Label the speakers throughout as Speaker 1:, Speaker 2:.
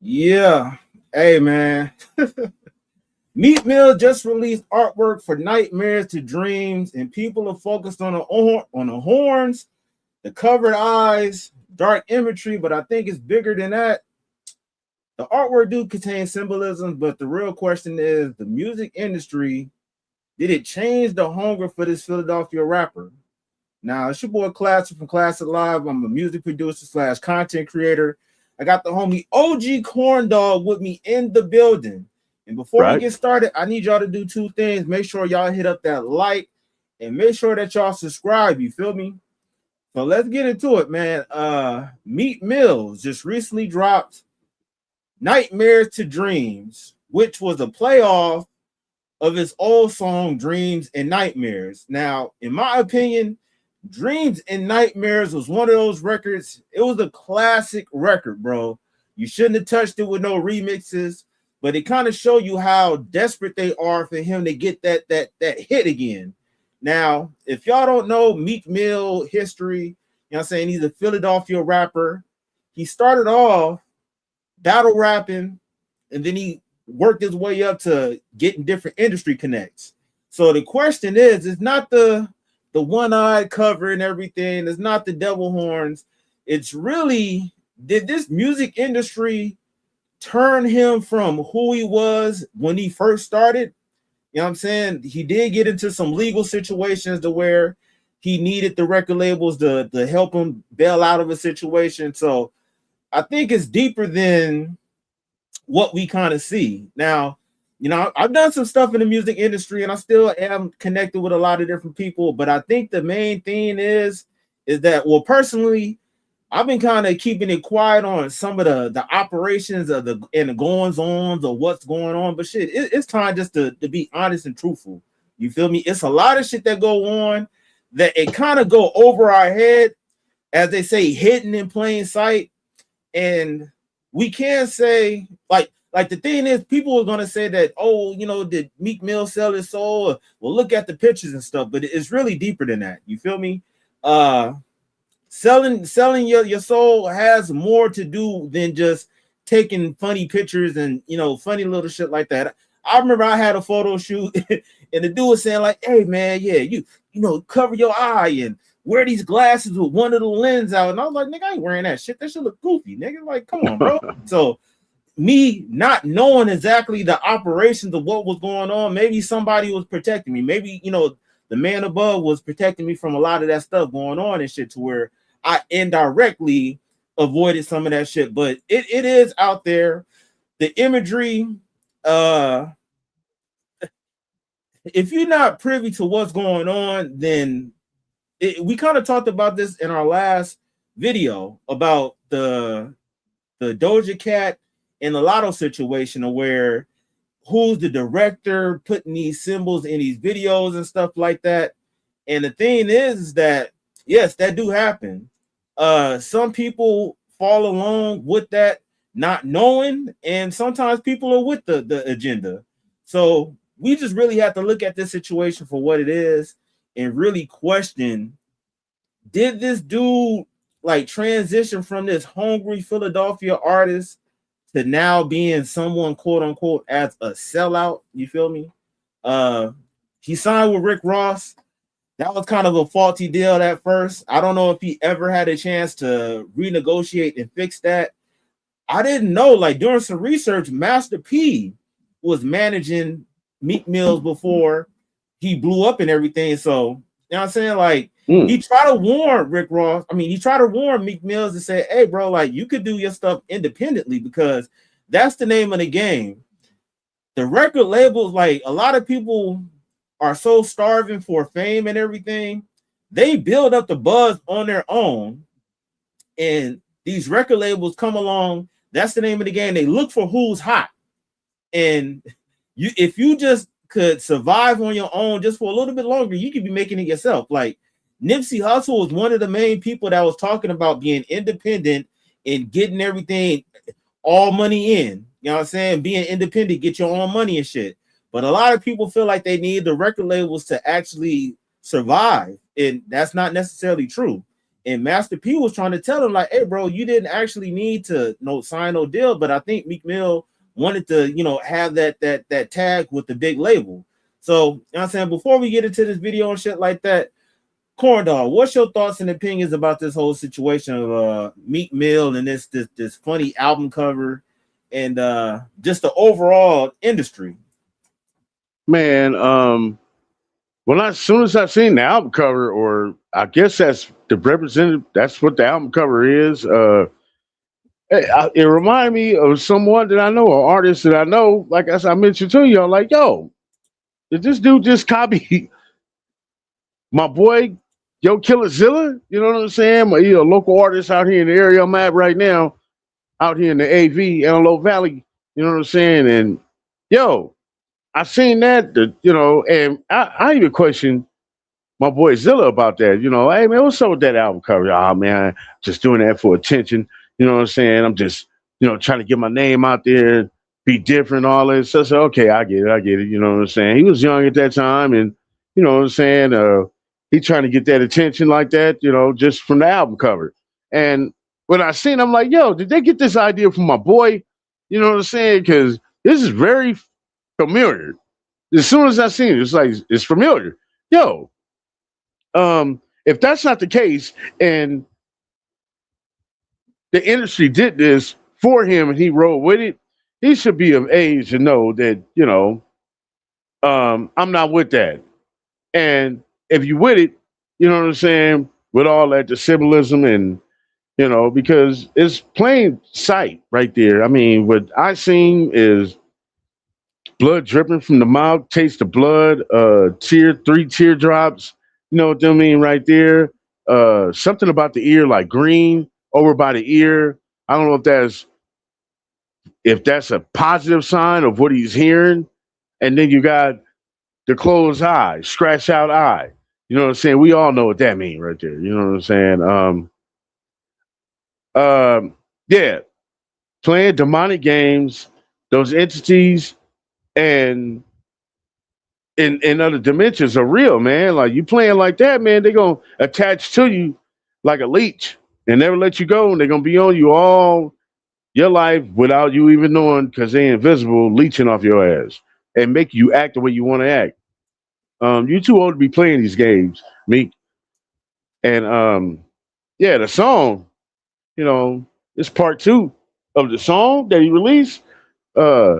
Speaker 1: Yeah. Hey, man. Meek Mill just released artwork for Nightmares to Dreams, and people are focused on the horns, the covered eyes, dark imagery, but I think it's bigger than that. The artwork do contain symbolism, but the real question is the music industry, did it change the hunger for this Philadelphia rapper? Now, it's your boy Classic from Classic Live. I'm a music producer slash content creator. I got the homie OG Corn Dog with me in the building. And before we
Speaker 2: Right.
Speaker 1: get started, I need y'all to do two things. Make sure y'all hit up that like and make sure that y'all subscribe. You feel me? So let's get into it, man. Meek Mills just recently dropped Nightmares to Dreams, which was a playoff of his old song Dreams and Nightmares. Now, in my opinion, Dreams and Nightmares was one of those records. It was a classic record, bro. You shouldn't have touched it with no remixes, but it kind of show you how desperate they are for him to get that hit again. Now, if y'all don't know Meek Mill history, you know what I'm saying, he's a Philadelphia rapper. He started off battle rapping, and then he worked his way up to getting different industry connects. So the question is, it's not the one-eyed cover and everything, it's not the devil horns. It's really, did this music industry turn him from who he was when he first started? You know what I'm saying? He did get into some legal situations to where he needed the record labels to help him bail out of a situation. So I think it's deeper than what we kind of see. Now, you know, I've done some stuff in the music industry and I still am connected with a lot of different people, but I think the main thing is that, well, personally, I've been kind of keeping it quiet on some of the operations of the goings ons of what's going on. But shit, it's time just to be honest and truthful. You feel me? It's a lot of shit that go on that it kind of go over our head, as they say, hidden in plain sight. And we can't say like the thing is, people are gonna say that, oh, you know, did Meek Mill sell his soul? Well, look at the pictures and stuff, but it's really deeper than that. You feel me? Selling your soul has more to do than just taking funny pictures and, you know, funny little shit like that. I remember I had a photo shoot and the dude was saying like, hey man, yeah, you know, cover your eye and wear these glasses with one of the lens out. And I was like, nigga, I ain't wearing that shit. That shit look goofy, nigga. Like, come on, bro. So me not knowing exactly the operations of what was going on, maybe somebody was protecting me. Maybe, you know, the man above was protecting me from a lot of that stuff going on and shit, to where I indirectly avoided some of that shit. But it is out there. The imagery, if you're not privy to what's going on, then we kind of talked about this in our last video about the Doja Cat and the Lotto situation, where who's the director putting these symbols in these videos and stuff like that. And the thing is that, yes, that do happen. Some people fall along with that not knowing, and sometimes people are with the agenda. So we just really have to look at this situation for what it is and really question, did this dude like transition from this hungry Philadelphia artist to now being someone quote unquote as a sellout? You feel me? He signed with Rick Ross. That was kind of a faulty deal at first. I don't know if he ever had a chance to renegotiate and fix that. I didn't know, like doing some research, Master P was managing Meek Mills before he blew up and everything. So, you know what I'm saying? Like, he tried to warn Rick Ross. I mean, he tried to warn Meek Mills and say, hey, bro, like, you could do your stuff independently, because that's the name of the game. The record labels, like, a lot of people are so starving for fame and everything, they build up the buzz on their own. And these record labels come along, that's the name of the game. They look for who's hot. And if you just could survive on your own just for a little bit longer, you could be making it yourself. Like, Nipsey Hussle was one of the main people that was talking about being independent and getting everything, all money in. You know what I'm saying? Being independent, get your own money and shit. But a lot of people feel like they need the record labels to actually survive. And that's not necessarily true. And Master P was trying to tell him, like, hey, bro, you didn't actually need to sign no deal. But I think Meek Mill wanted to, have that tag with the big label. So, you know what I'm saying? Before we get into this video and shit like that, Corn Dog, what's your thoughts and opinions about this whole situation of Meek Mill and this funny album cover and just the overall industry?
Speaker 2: Man, as soon as I seen the album cover, or I guess that's the representative, that's what the album cover is. It reminded me of someone that I know, an artist that I know. Like as I mentioned to you, I'm like, yo, did this dude just copy my boy, Yo Killer Zilla? You know what I'm saying? He a local artist out here in the area I'm at right now, out here in the AV, Antelope Valley. You know what I'm saying? And yo, I seen that, and I even questioned my boy Zilla about that. Hey man, what's up with that album cover? Oh man, just doing that for attention. You know what I'm saying? I'm just, trying to get my name out there, be different, all this. So I said, okay, I get it. You know what I'm saying? He was young at that time, and you know what I'm saying? He trying to get that attention like that, just from the album cover. And when I seen, I'm like, yo, did they get this idea from my boy? You know what I'm saying? Because this is very familiar. As soon as I seen it, it's like it's familiar. Yo, if that's not the case, and the industry did this for him and he rolled with it, he should be of age to know that, I'm not with that. And if you with it, you know what I'm saying, with all that, the symbolism and, because it's plain sight right there. I mean, what I seen is blood dripping from the mouth, taste the blood, three teardrops, you know what I mean, right there. Something about the ear, like green over by the ear. I don't know if that's a positive sign of what he's hearing. And then you got the closed eye, scratch out eye. You know what I'm saying? We all know what that means right there. You know what I'm saying? Yeah, playing demonic games, those entities, and in other dimensions are real, man. Like you playing like that, man, they're gonna attach to you like a leech and never let you go, and they're gonna be on you all your life without you even knowing because they're invisible, leeching off your ass and make you act the way you want to act. You too old to be playing these games, Meek. And yeah, the song, it's part two of the song that he released. Uh,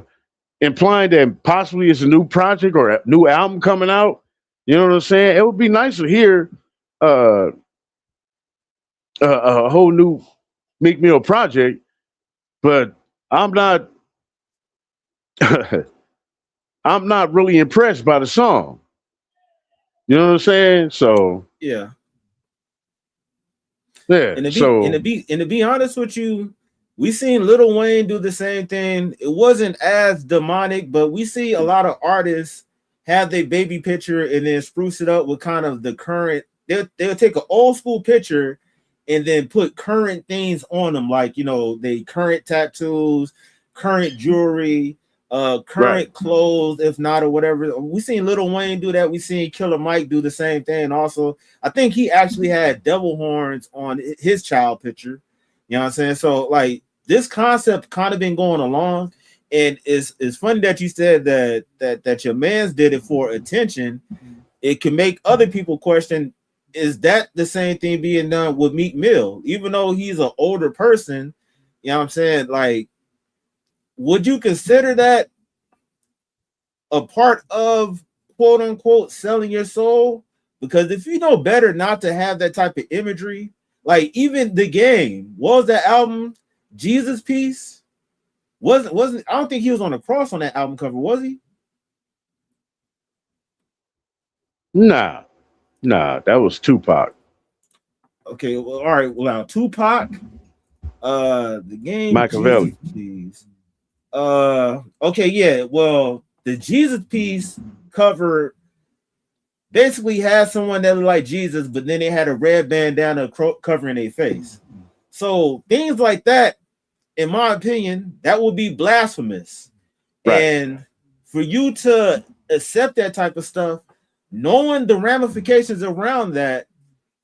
Speaker 2: Implying that possibly it's a new project or a new album coming out. You know what I'm saying? It would be nice to hear uh, a whole new Meek Mill project, but I'm not. I'm not really impressed by the song. You know what I'm saying? So
Speaker 1: Yeah.
Speaker 2: yeah.
Speaker 1: And to be honest with you, we seen Lil Wayne do the same thing. It wasn't as demonic, but we see a lot of artists have their baby picture and then spruce it up with kind of the current. They'll take an old school picture and then put current things on them, like they current tattoos, current jewelry,
Speaker 2: Right.
Speaker 1: current clothes, if not or whatever. We seen Lil Wayne do that. We seen Killer Mike do the same thing. Also, I think he actually had devil horns on his child picture. You know what I'm saying? So like this concept kind of been going along, and it's funny that you said that your man's did it for attention. It can make other people question, is that the same thing being done with Meek Mill? Even though he's an older person, you know what I'm saying? Like, would you consider that a part of quote unquote selling your soul? Because if you know better not to have that type of imagery, like even the game, what was that album? Jesus Piece? Wasn't I don't think he was on the cross on that album cover, was he?
Speaker 2: Nah, nah, that was Tupac.
Speaker 1: Okay, well, all right. Well, now Tupac, the game Jesus
Speaker 2: Machiavelli.
Speaker 1: Piece. Okay, yeah. Well, the Jesus Piece cover basically had someone that looked like Jesus, but then they had a red bandana covering their face. So things like that, in my opinion, that would be blasphemous.
Speaker 2: Right.
Speaker 1: And for you to accept that type of stuff, knowing the ramifications around that,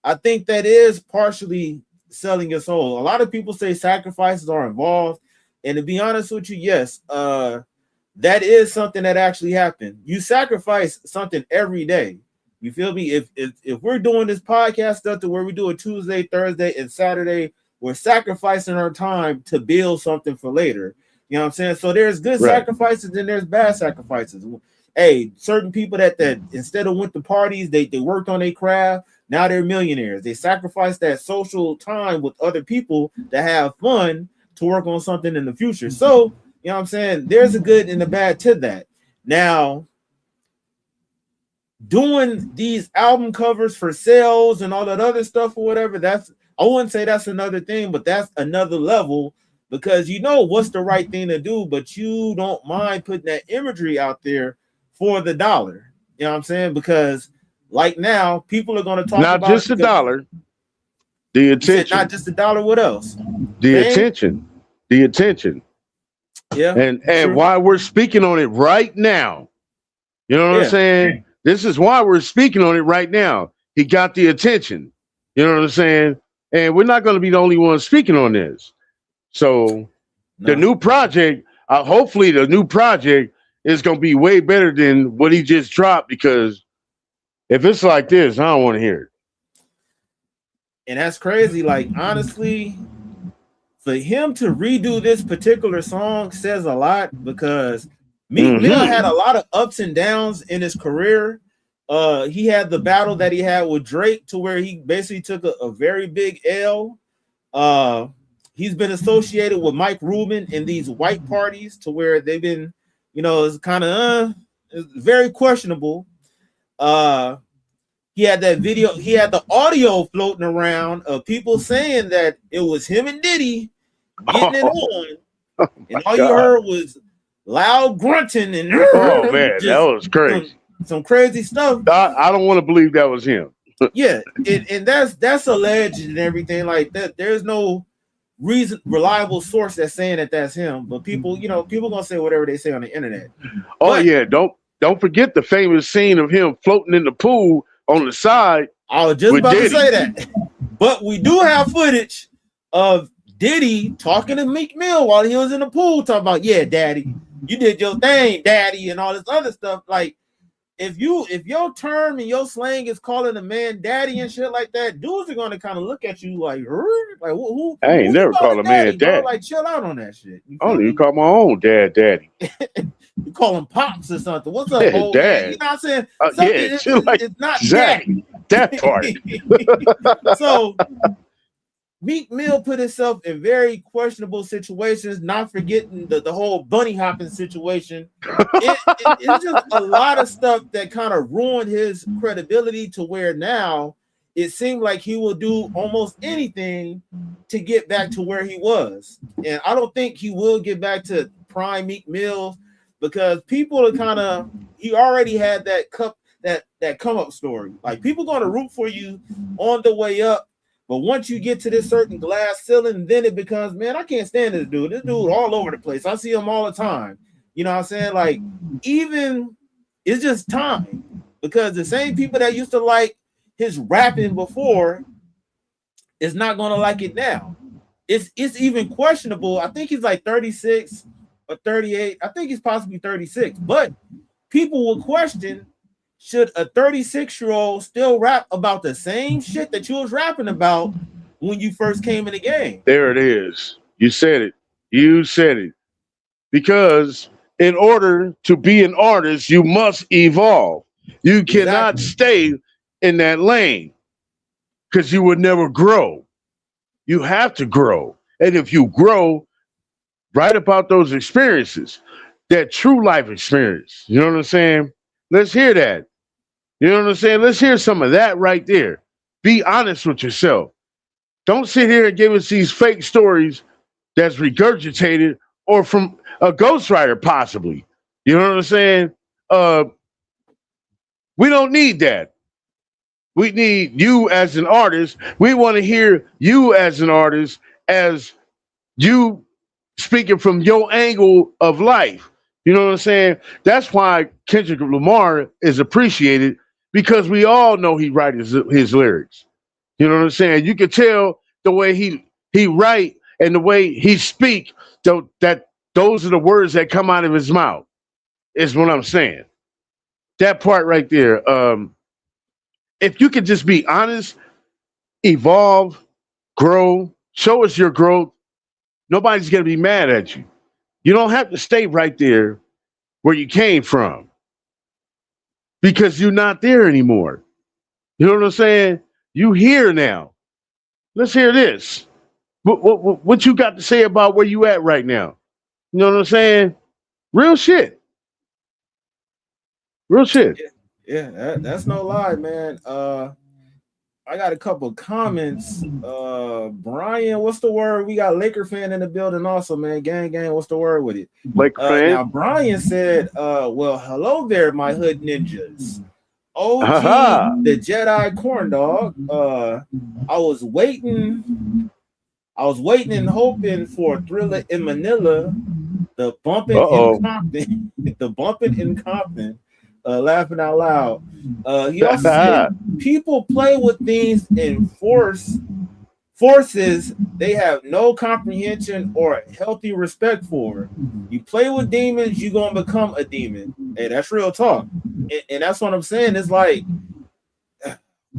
Speaker 1: I think that is partially selling your soul. A lot of people say sacrifices are involved, and to be honest with you, yes, that is something that actually happened. You sacrifice something every day. You feel me? If we're doing this podcast stuff to where we do it Tuesday, Thursday, and Saturday, we're sacrificing our time to build something for later. You know what I'm saying? So there's good
Speaker 2: Right.
Speaker 1: sacrifices and there's bad sacrifices. Hey, certain people that instead of went to parties, they worked on their craft. Now they're millionaires. They sacrifice that social time with other people to have fun to work on something in the future. So, you know what I'm saying? There's a good and a bad to that. Now, doing these album covers for sales and all that other stuff or whatever, I wouldn't say that's another thing, but that's another level because you know what's the right thing to do, but you don't mind putting that imagery out there for the dollar. You know what I'm saying? Because like now, people are going to talk
Speaker 2: Not
Speaker 1: about
Speaker 2: just a dollar, the attention.
Speaker 1: not just a dollar, what else?
Speaker 2: The attention. The attention.
Speaker 1: Yeah.
Speaker 2: And why we're speaking on it right now. You know what I'm saying? This is why we're speaking on it right now. He got the attention. You know what I'm saying? And we're not going to be the only ones speaking on this. So the new project, hopefully the new project is going to be way better than what he just dropped, because if it's like this, I don't want to hear it.
Speaker 1: And that's crazy. Like, honestly, for him to redo this particular song says a lot because Meek Mill had a lot of ups and downs in his career. He had the battle that he had with Drake to where he basically took a very big L. He's been associated with Mike Rubin in these white parties to where they've been, you know, it's kind of very questionable. He had that video, he had the audio floating around of people saying that it was him and Diddy getting it on. And all you heard was loud grunting and
Speaker 2: oh man, that was crazy.
Speaker 1: Some crazy stuff.
Speaker 2: I don't want to believe that was him.
Speaker 1: Yeah, and that's alleged and everything like that. There's no reliable source that's saying that that's him, but people, you know, people gonna say whatever they say on the internet.
Speaker 2: Oh yeah, don't forget the famous scene of him floating in the pool on the side.
Speaker 1: I was just about to say that, but we do have footage of Diddy talking to Meek Mill while he was in the pool, talking about, yeah, daddy, you did your thing, daddy, and all this other stuff. Like, if your term and your slang is calling a man daddy and shit like that, dudes are gonna kind of look at you like who?
Speaker 2: I ain't never call a man daddy.
Speaker 1: Like, chill out on that shit.
Speaker 2: I don't even call my own dad daddy.
Speaker 1: You call him pops or something. What's up, old
Speaker 2: dad?
Speaker 1: Man? You know what I'm saying? It's not
Speaker 2: exactly that part.
Speaker 1: So Meek Mill put himself in very questionable situations, not forgetting the whole bunny hopping situation. It's just a lot of stuff that kind of ruined his credibility to where now it seemed like he will do almost anything to get back to where he was. And I don't think he will get back to prime Meek Mill because people are kind of, he already had that come up story. Like, people going to root for you on the way up. But once you get to this certain glass ceiling, then it becomes, man, I can't stand this dude. This dude all over the place. I see him all the time. You know what I'm saying? Like, even it's just time, because the same people that used to like his rapping before is not going to like it now. It's even questionable. I think he's like 36 or 38. I think he's possibly 36. But people will question, should a 36-year-old still rap about the same shit that you was rapping about when you first came in the game?
Speaker 2: There it is. You said it. You said it. Because in order to be an artist, you must evolve. You cannot stay in that lane because you would never grow. You have to grow. And if you grow, write about those experiences, that true life experience. You know what I'm saying? Let's hear that. You know what I'm saying? Let's hear some of that right there. Be honest with yourself. Don't sit here and give us these fake stories that's regurgitated or from a ghostwriter, possibly. You know what I'm saying? We don't need that. We need you as an artist. We want to hear you as an artist, as you speaking from your angle of life. You know what I'm saying? That's why Kendrick Lamar is appreciated, because we all know he writes his lyrics. You know what I'm saying? You can tell the way he write and the way he speak. That those are the words that come out of his mouth. Is what I'm saying. That part right there. If you could just be honest, evolve, grow, show us your growth. Nobody's gonna be mad at you. You don't have to stay right there where you came from because you're not there anymore. You know what I'm saying? You here now. Let's hear this. What you got to say about where you at right now? You know what I'm saying? Real shit. Real shit.
Speaker 1: Yeah, that's no lie, man. I got a couple comments. Brian, what's the word? We got Laker fan in the building also, man. Gang, what's the word with it?
Speaker 2: Laker fan.
Speaker 1: Now Brian said, well, hello there, my hood ninjas. OG the Jedi corn dog. I was waiting and hoping for Thriller in Manila, the bumping in Compton, the bumping in Compton. Laughing out loud. He also said people play with things in forces they have no comprehension or healthy respect for. You play with demons, you're gonna become a demon. Hey, that's real talk. And that's what I'm saying. It's like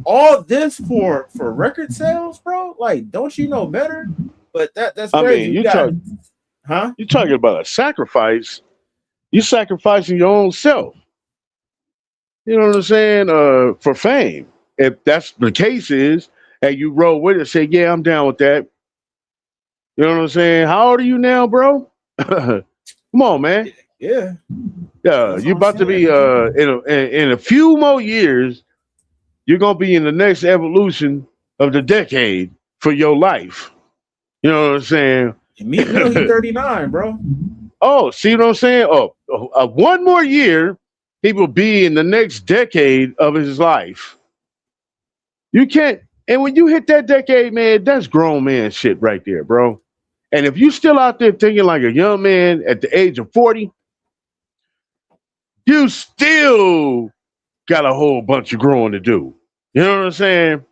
Speaker 1: all this for record sales, bro. Like, don't you know better? But that's crazy.
Speaker 2: You you're talking about a sacrifice. You sacrificing your own self. You know what I'm saying? For fame. If that's the case and you roll with it, say, yeah, I'm down with that. You know what I'm saying? How old are you now, bro? Come on, man.
Speaker 1: Yeah.
Speaker 2: You're about to be in a few more years, you're gonna be in the next evolution of the decade for your life. You know what I'm saying?
Speaker 1: Meek Mill, he's 39, bro.
Speaker 2: Oh, see what I'm saying? One more year, he will be in the next decade of his life. You can't, and when you hit that decade, man, that's grown man shit right there, bro. And if you still out there thinking like a young man at the age of 40, you still got a whole bunch of growing to do. You know what I'm saying?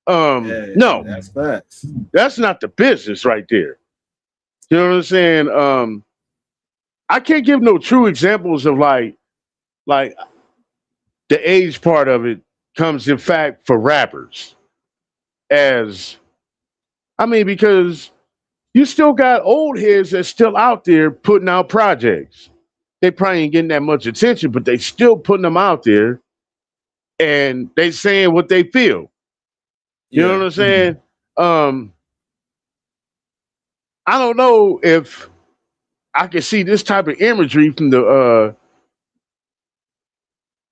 Speaker 2: No,
Speaker 1: that's facts.
Speaker 2: That's not the business right there. You know what I'm saying? I can't give no true examples of like the age part of it comes in fact for rappers. Because you still got old heads that's still out there putting out projects. They probably ain't getting that much attention, but they still putting them out there and they saying what they feel. You know what I'm saying? I don't know if I can see this type of imagery from the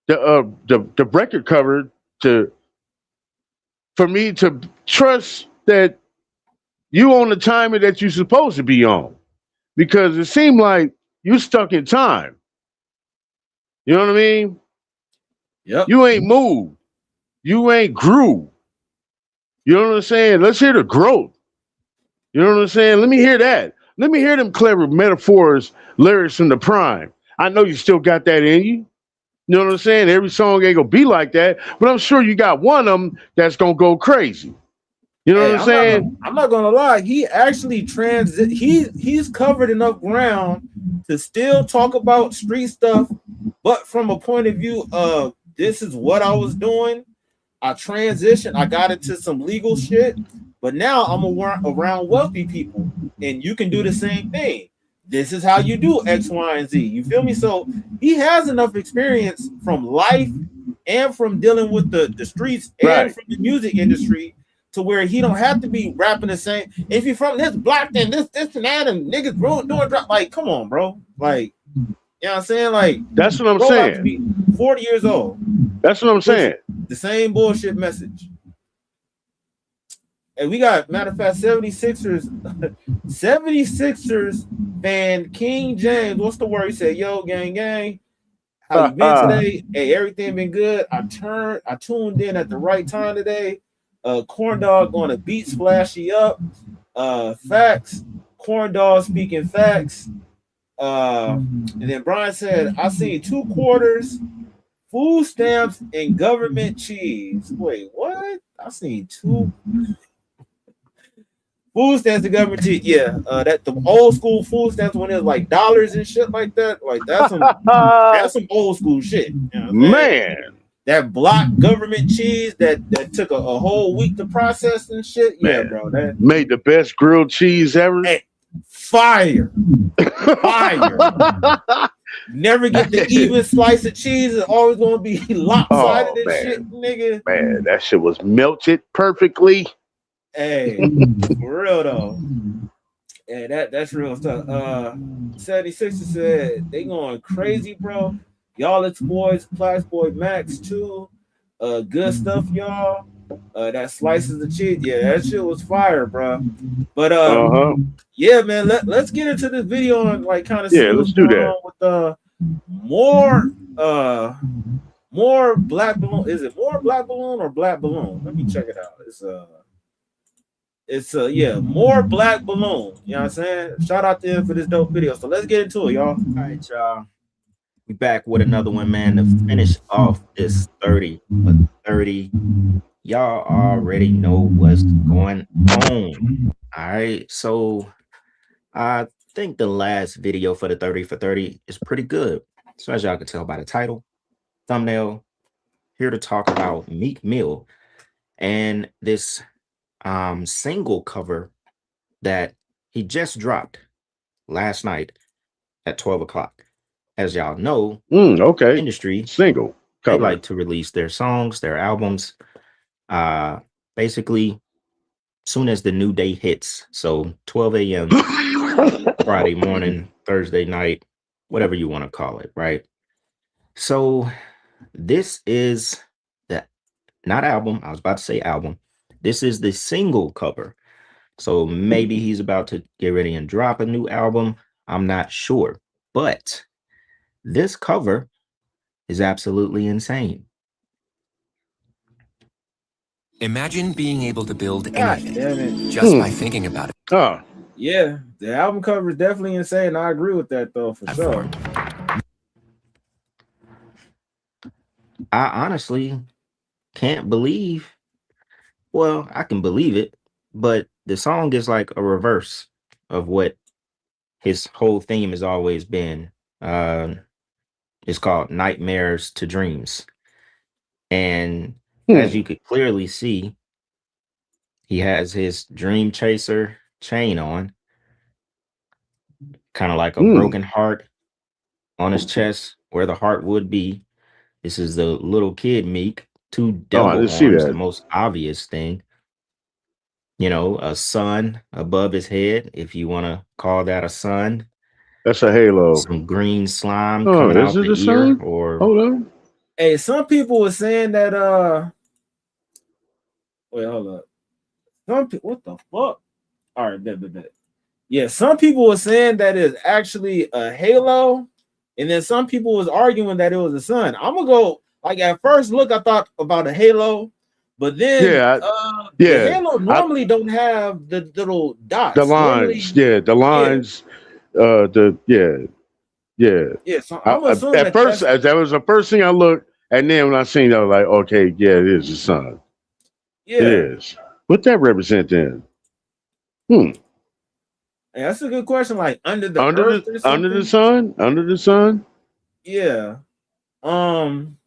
Speaker 2: record cover for me to trust that you on the timer that you're supposed to be on, because it seemed like you stuck in time. You know what I mean?
Speaker 1: Yep.
Speaker 2: You ain't moved. You ain't grew. You know what I'm saying? Let's hear the growth. You know what I'm saying? Let me hear that. Let me hear them clever metaphors, lyrics from the prime. I know you still got that in you. You know what I'm saying? Every song ain't gonna be like that, but I'm sure you got one of them that's gonna go crazy. You know what I'm saying?
Speaker 1: I'm not gonna lie. He actually he's covered enough ground to still talk about street stuff, but from a point of view of this is what I was doing. I transitioned. I got into some legal shit, but now I'm around wealthy people, and you can do the same thing. This is how you do X, Y, and Z. You feel me? So he has enough experience from life and from dealing with the streets and from the music industry to where he don't have to be rapping the same. If you're from this block, then this and that, and niggas doing drop. Like, come on, bro. Like, you know what I'm saying? Like,
Speaker 2: that's what I'm saying.
Speaker 1: To be 40 years old.
Speaker 2: That's what I'm saying.
Speaker 1: The same bullshit message. And we got, matter of fact, 76ers fan King James. What's the word? He said, yo, gang. How you been today? Hey, everything been good. I tuned in at the right time today. Corn dog on a beat splashy up. Facts. Corn dog speaking facts. And then Brian said, I seen 2 quarters, food stamps, and government cheese. Wait, what? I've seen two food stamps. The government, that the old school food stamps when it was like dollars and shit like that. Like that's some old school shit. You know what I'm saying?
Speaker 2: Man,
Speaker 1: That block government cheese that took a whole week to process and shit. Yeah,
Speaker 2: man,
Speaker 1: bro. That
Speaker 2: made the best grilled cheese ever.
Speaker 1: hey, fire. Never get the even slice of cheese. It's always gonna be lopsided
Speaker 2: Oh
Speaker 1: and shit, nigga.
Speaker 2: man, that shit was melted perfectly.
Speaker 1: Hey, for real though. Hey, that's real stuff. 76 said they going crazy, bro. Y'all exploits, Class Boy Max too. Good stuff, y'all. That slices of cheese. Yeah, that shit was fire, bro. But yeah, man, let's get into this video and like kind of see what's
Speaker 2: let's do
Speaker 1: going
Speaker 2: that.
Speaker 1: on with more Black Balloon. Is it more Black Balloon or Black Balloon? Let me check it out. It's more Black Balloon. You know what I'm saying? Shout out to him for this dope video. So let's get into it, y'all.
Speaker 3: All right, y'all. We back with another one, man, to finish off this 30 for 30. Y'all already know what's going on. All right. So I think the last video for the 30 for 30 is pretty good. So as y'all can tell by the title, thumbnail, here to talk about Meek Mill and this single cover that he just dropped last night at 12 o'clock. As y'all know,
Speaker 2: okay.
Speaker 3: industry
Speaker 2: Single cover.
Speaker 3: They like to release their songs, their albums, basically soon as the new day hits. So 12 a.m. Friday morning, Thursday night, whatever you want to call it, right? So this is the not album. I was about to say album. This is the single cover. So maybe he's about to get ready and drop a new album. I'm not sure. But this cover is absolutely insane.
Speaker 4: Imagine being able to build
Speaker 1: God
Speaker 4: anything
Speaker 1: damn it.
Speaker 4: just by thinking about it.
Speaker 2: Oh.
Speaker 1: Yeah, the album cover is definitely insane. I agree with that though, for sure.
Speaker 3: I honestly can't believe. Well, I can believe it, but the song is like a reverse of what his whole theme has always been. It's called Nightmares to Dreams. And as you could clearly see, he has his Dream Chaser chain on, kind of like a broken heart on his chest where the heart would be. This is the little kid Meek, two devil horns, the most obvious thing. You know, a sun above his head, if you want to call that a sun.
Speaker 2: That's a halo.
Speaker 3: Some green slime coming out the ear, or
Speaker 2: hold on.
Speaker 1: Hey, some people were saying that wait, hold up. What the fuck? All right, bet. Yeah, some people were saying that it's actually a halo, and then some people was arguing that it was a sun. I'm gonna go like at first look, I thought about a halo, but then the halo normally don't have the little dots.
Speaker 2: The lines, the lines,
Speaker 1: Yeah, so I'm assuming
Speaker 2: at first that was the first thing I looked, and then when I seen that, I was like, okay, yeah, it is the sun.
Speaker 1: Yeah,
Speaker 2: it is. What that represent then?
Speaker 1: Yeah, that's a good question. Like under the
Speaker 2: sun.
Speaker 1: Yeah. And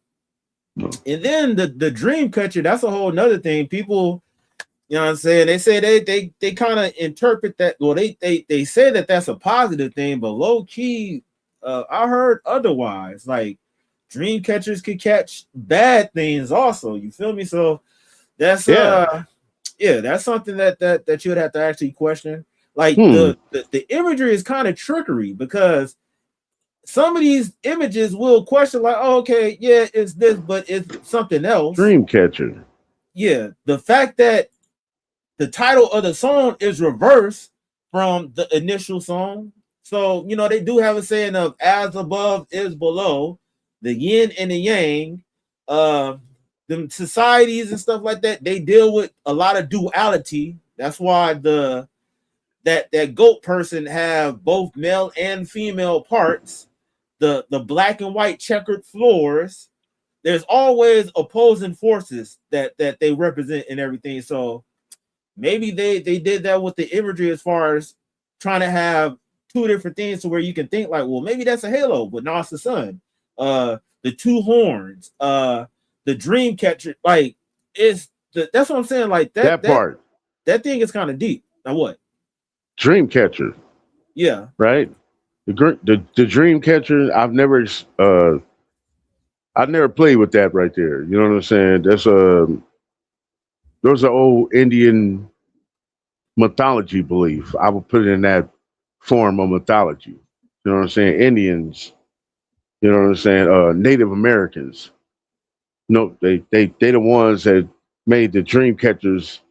Speaker 1: then the dream catcher, that's a whole nother thing. People, you know what I'm saying? They say they kind of interpret that. Well, they say that that's a positive thing, but low key, I heard otherwise. Like dream catchers could catch bad things also. You feel me? So that's that's something that you would have to actually question. Like the imagery is kind of trickery because some of these images will question like, oh, okay, yeah, it's this, but it's something else.
Speaker 2: Dreamcatcher.
Speaker 1: Yeah, the fact that the title of the song is reversed from the initial song. So, you know, they do have a saying of as above is below, the yin and the yang. The societies and stuff like that, they deal with a lot of duality. That's why that goat person have both male and female parts. The black and white checkered floors, there's always opposing forces that they represent and everything. So maybe they did that with the imagery as far as trying to have two different things to where you can think like, well, maybe that's a halo, but no, it's the sun. The two horns, the dream catcher, like that's what I'm saying. Like
Speaker 2: that part,
Speaker 1: that thing is kind of deep. Now what?
Speaker 2: Dream catcher.
Speaker 1: Yeah.
Speaker 2: Right. The dream catcher. I've never played with that right there. You know what I'm saying? Those are old Indian mythology belief. I would put it in that form of mythology. You know what I'm saying? Indians. You know what I'm saying? Native Americans. No, they the ones that made the dream catchers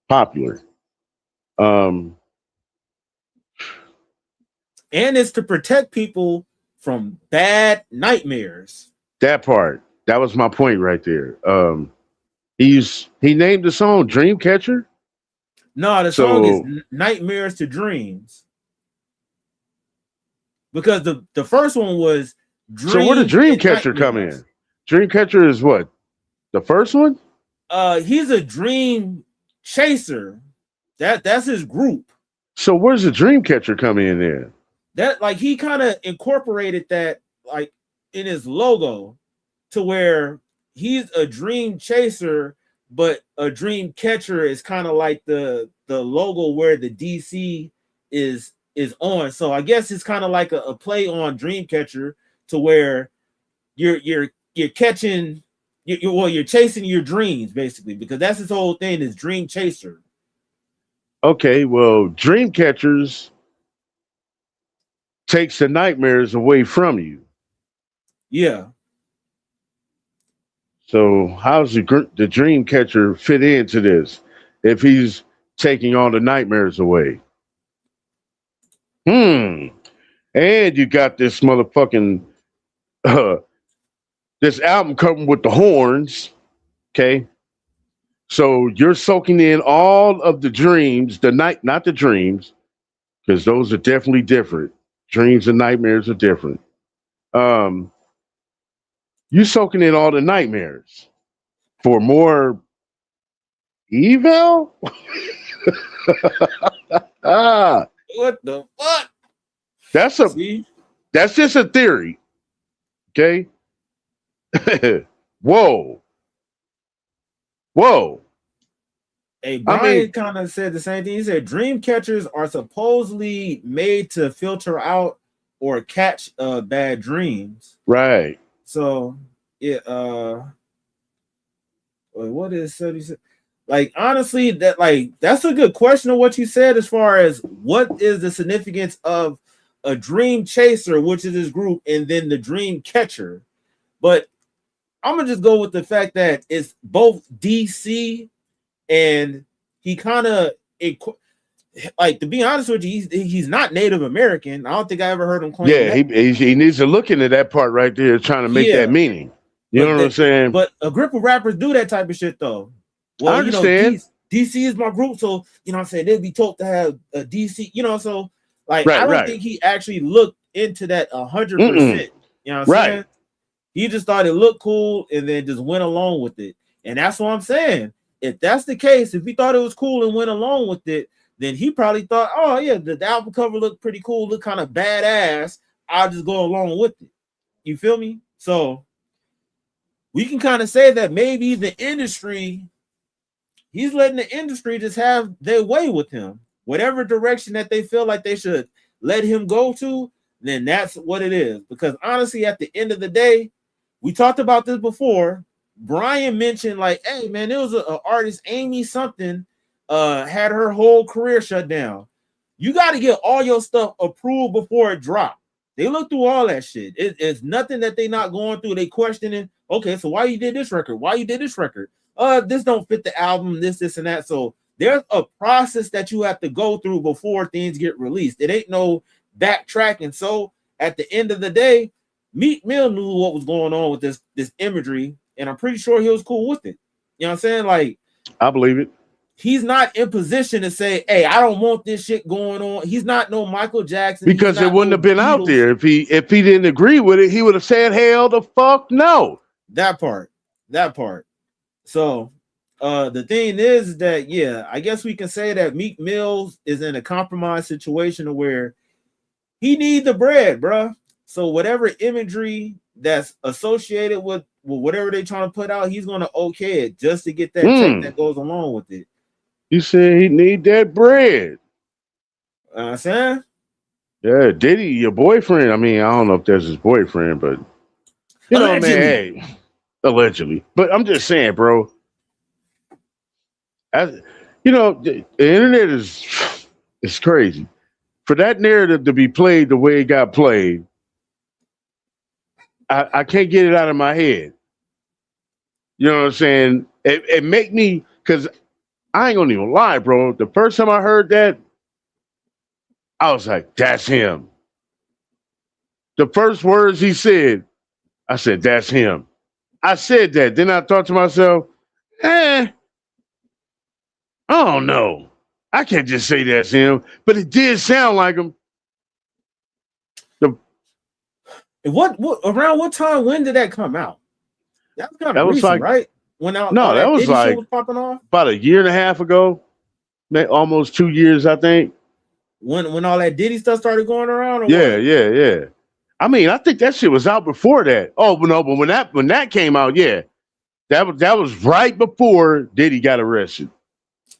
Speaker 2: popular.
Speaker 1: And it's to protect people from bad nightmares.
Speaker 2: That part. That was my point right there. He named the song Dreamcatcher.
Speaker 1: No, the song is Nightmares to Dreams. Because the first one was
Speaker 2: Dreams. So where did Dreamcatcher come in? Dreamcatcher is what? The first one?
Speaker 1: He's a dream chaser. That's his group.
Speaker 2: So where's the Dreamcatcher come in there?
Speaker 1: That like he kind of incorporated that like in his logo to where he's a dream chaser, but a dream catcher is kind of like the logo where the DC is on. So I guess it's kind of like a play on dream catcher to where you're catching you're chasing your dreams basically, because that's his whole thing is dream chaser.
Speaker 2: Okay, well, dream catchers takes the nightmares away from you.
Speaker 1: Yeah.
Speaker 2: So how's the dream catcher fit into this if he's taking all the nightmares away? And you got this motherfucking this album cover with the horns. Okay. So you're soaking in all of the dreams, not the dreams, because those are definitely different. Dreams and nightmares are different. You soaking in all the nightmares for more evil?
Speaker 1: What the fuck?
Speaker 2: That's just a theory. Okay. Whoa.
Speaker 1: Hey, Brian kind of said the same thing. He said dream catchers are supposedly made to filter out or catch bad dreams.
Speaker 2: Right.
Speaker 1: So it what is 30? Like honestly, that's a good question of what you said as far as what is the significance of a dream chaser, which is this group, and then the dream catcher. But I'm gonna just go with the fact that it's both DC and he kind of like, to be honest with you, he's not Native American. I don't think I ever heard him claim.
Speaker 2: Yeah, he needs to look into that part right there, trying to make that meaning. You know what I'm saying?
Speaker 1: But a group of rappers do that type of shit though. Well,
Speaker 2: I understand.
Speaker 1: DC is my group, so you know what I'm saying, they'd be told to have a DC, you know, so like I don't think he actually looked into that 100%. You know what I'm saying? He just thought it looked cool and then just went along with it. And that's what I'm saying. If that's the case, if he thought it was cool and went along with it, then he probably thought, oh yeah, the album cover looked pretty cool, looked kind of badass. I'll just go along with it. You feel me? So we can kind of say that maybe the industry, he's letting the industry just have their way with him. Whatever direction that they feel like they should let him go to, then that's what it is. Because honestly, at the end of the day, we talked about this before. Brian mentioned like, hey man, there was an artist, Amy something, had her whole career shut down. You got to get all your stuff approved before it dropped. They look through all that shit. It's nothing that they not going through. They questioning, okay, so why you did this record? Why you did this record? This don't fit the album, this and that. So there's a process that you have to go through before things get released. It ain't no backtracking. So at the end of the day, Meek Mill knew what was going on with this imagery, and I'm pretty sure he was cool with it. You know what I'm saying? Like,
Speaker 2: I believe it.
Speaker 1: He's not in position to say, hey, I don't want this shit going on. He's not no Michael Jackson.
Speaker 2: Because it wouldn't have been out there. If he didn't agree with it, he would have said, hell the fuck no.
Speaker 1: That part. That part. So the thing is that I guess we can say that Meek Mill is in a compromised situation where he needs the bread, bruh. So whatever imagery that's associated with whatever they're trying to put out, he's gonna okay it just to get that check that goes along with it.
Speaker 2: He said he need that bread.
Speaker 1: Saying?
Speaker 2: Yeah, Diddy, your boyfriend. I mean, I don't know if that's his boyfriend, but you know,
Speaker 1: Allegedly.
Speaker 2: man, hey, allegedly. But I'm just saying, bro. The internet is crazy. For that narrative to be played the way it got played, I can't get it out of my head. You know what I'm saying? It make me, because I ain't gonna even lie, bro. The first time I heard that, I was like, that's him. The first words he said, I said, that's him. I said that. Then I thought to myself, I don't know. I can't just say that's him. But it did sound like him.
Speaker 1: What around what time? When did that come out? That was kind of recent, right? When all
Speaker 2: that was
Speaker 1: Diddy
Speaker 2: like
Speaker 1: shit was popping off
Speaker 2: about a year and a half ago, almost 2 years, I think.
Speaker 1: When all that Diddy stuff started going around, or
Speaker 2: yeah. I mean, I think that shit was out before that. Oh, but no, but when that came out, that was right before Diddy got arrested.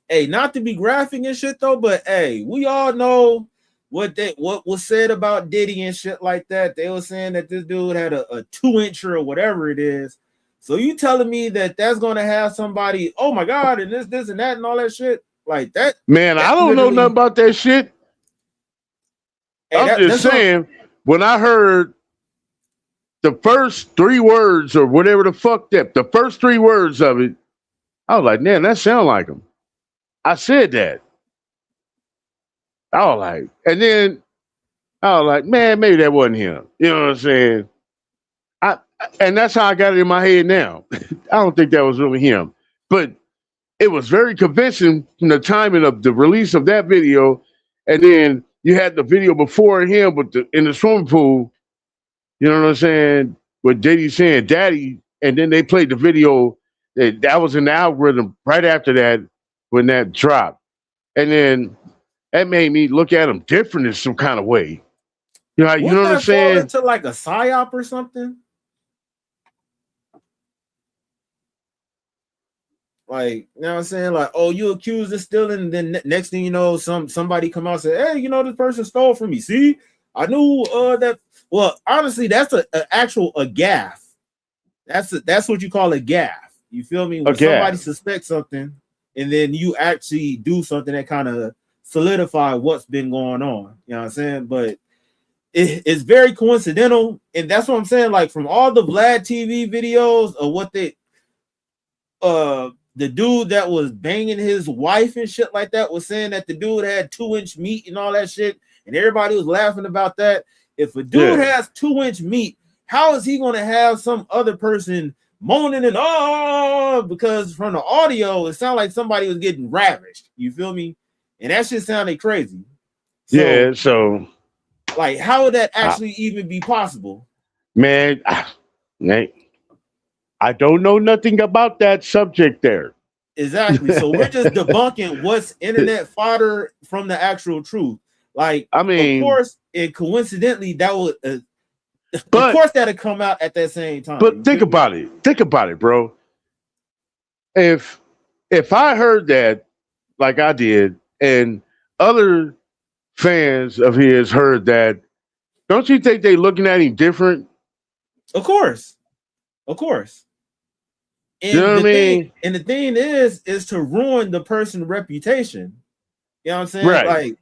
Speaker 1: Hey, not to be graphic and shit though, but hey, we all know what was said about Diddy and shit like that. They were saying that this dude had a 2-incher or whatever it is. So you telling me that that's gonna have somebody, oh my god, and this and that and all that shit like that?
Speaker 2: Man, I don't know nothing about that shit. Hey, I'm just saying, when I heard the first 3 words or whatever the fuck the first 3 words of it, I was like, man, that sound like him. I said that. I was like, and then I was like, man, maybe that wasn't him. You know what I'm saying? And that's how I got it in my head now. I don't think that was really him. But it was very convincing from the timing of the release of that video. And then you had the video before him but in the swimming pool. You know what I'm saying? With Diddy saying daddy. And then they played the video. That was in the algorithm right after that when that dropped. And then that made me look at him different in some kind of way. You know what I'm saying?
Speaker 1: Fall into like a psyop or something? Like, you know what I'm saying? like, oh, you accused of stealing, then next thing you know, somebody come out and say, hey, this person stole from me. See, I knew that. Well, honestly, that's a gaffe. That's what you call a gaffe. You feel me? When somebody suspects something and then you actually do something that kind of solidify what's been going on. You know what I'm saying? But it's very coincidental, and that's what I'm saying. Like, from all the Vlad TV videos of what the dude that was banging his wife and shit like that was saying that the dude had 2-inch meat and all that shit, and everybody was laughing about that. If a dude has 2-inch meat, how is he going to have some other person moaning and because from the audio it sounded like somebody was getting ravished? You feel me? And that shit sounded crazy.
Speaker 2: So
Speaker 1: like, how would that actually even be possible?
Speaker 2: Man, I don't know nothing about that subject there.
Speaker 1: Exactly. So we're just debunking what's internet fodder from the actual truth. Like, I mean, of course, and coincidentally, that would, of course, that'd come out at that same time.
Speaker 2: But think about it, bro. If I heard that, like I did, and other fans of his heard that, don't you think they looking at him different?
Speaker 1: Of course. And
Speaker 2: you know what I mean?
Speaker 1: The thing is to ruin the person's reputation. You know what I'm saying?
Speaker 2: Right.
Speaker 1: Like,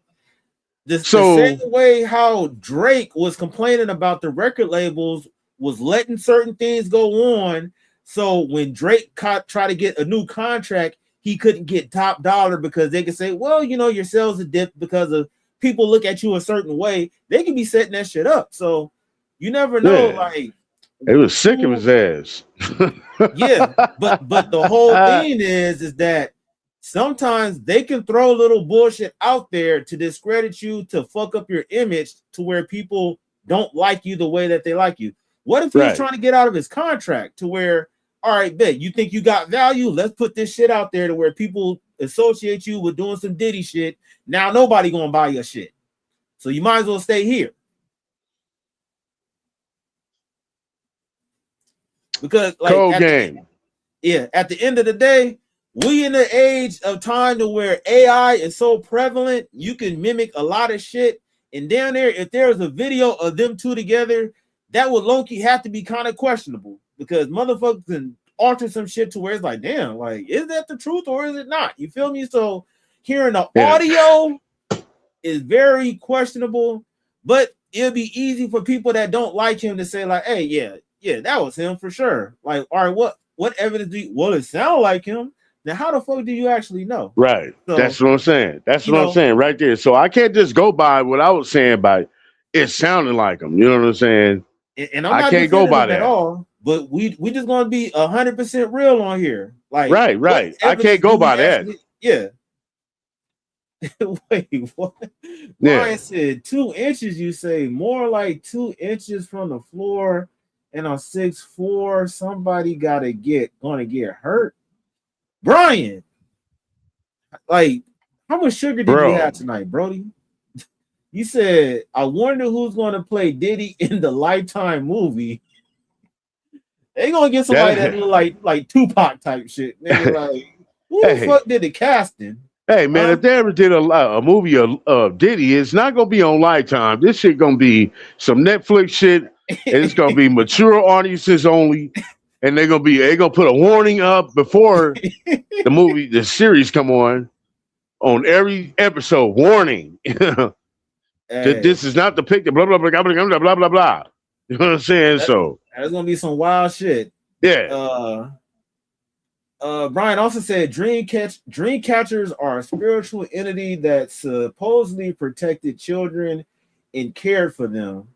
Speaker 1: the same way how Drake was complaining about the record labels was letting certain things go on. So when Drake tried to get a new contract, he couldn't get top dollar because they could say, well, your sales are dipped because of people look at you a certain way. They could be setting that shit up. So you never know. Like,
Speaker 2: it was sick of his ass.
Speaker 1: Yeah, but the whole thing is that sometimes they can throw a little bullshit out there to discredit you, to fuck up your image to where people don't like you the way that they like you. What if he was trying to get out of his contract to where, all right, bet you think you got value? Let's put this shit out there to where people associate you with doing some Diddy shit. Now nobody gonna buy your shit, so you might as well stay here. Because like
Speaker 2: cold game.
Speaker 1: At the end of the day, we in the age of time to where AI is so prevalent, you can mimic a lot of shit. And down there, if there's a video of them two together, that would low-key have to be kind of questionable because motherfuckers can alter some shit to where it's like, damn, like, is that the truth or is it not? You feel me? So hearing the audio is very questionable, but it'll be easy for people that don't like him to say, like, hey, yeah, that was him for sure. Like, all right, what evidence do you, well, it sound like him. Now, how the fuck do you actually know?
Speaker 2: Right.
Speaker 1: So,
Speaker 2: that's what I'm saying. That's what I'm saying right there. So I can't just go by what I was saying by it sounding like him. You know what I'm saying?
Speaker 1: And I'm
Speaker 2: I
Speaker 1: not
Speaker 2: can't go by
Speaker 1: at
Speaker 2: that
Speaker 1: all. But we just gonna be 100% real on here. Like,
Speaker 2: right. I can't go by that.
Speaker 1: Yeah. Wait, what? Ryan said 2 inches. You say more like 2 inches from the floor, and on 6'4", somebody gonna get hurt. Brian, like, how much sugar did you have tonight, Brody? You said, I wonder who's gonna play Diddy in the Lifetime movie. They gonna get somebody that look like Tupac type shit. Nigga, like, who the fuck did the casting?
Speaker 2: Hey man, if they ever did a movie of Diddy, it's not gonna be on Lifetime. This shit gonna be some Netflix shit, and it's gonna be mature audiences only. And they gonna put a warning up before the series come on every episode. Warning. This is not depicted. Blah blah blah blah blah blah blah blah. You know what I'm saying?
Speaker 1: That's gonna be some wild shit.
Speaker 2: Yeah.
Speaker 1: Brian also said dream catchers are a spiritual entity that supposedly protected children and cared for them.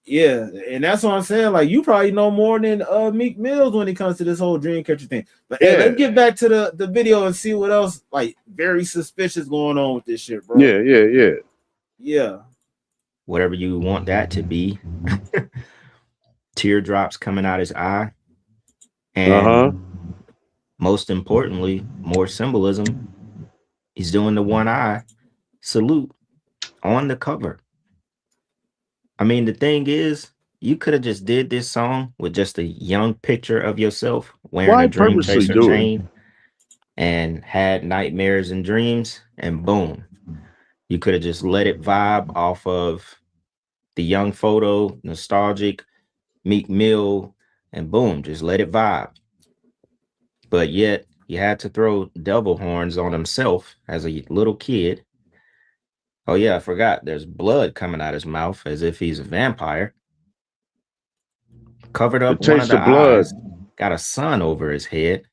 Speaker 1: Yeah, and that's what I'm saying. Like, you probably know more than Meek Mills when it comes to this whole dream catcher thing. But hey, let's get back to the video and see what else like very suspicious going on with this shit, bro.
Speaker 2: Yeah.
Speaker 3: Whatever you want that to be. Teardrops coming out his eye. And most importantly, more symbolism. He's doing the one eye salute on the cover. I mean, the thing is, you could have just did this song with just a young picture of yourself wearing a Dream Chaser chain and had nightmares and dreams, and boom. You could have just let it vibe off of the young photo, nostalgic, Meek Mill, and boom, just let it vibe. But yet, he had to throw devil horns on himself as a little kid. Oh yeah, I forgot. There's blood coming out his mouth as if he's a vampire. Covered up one of the eyes. Got a sun over his head.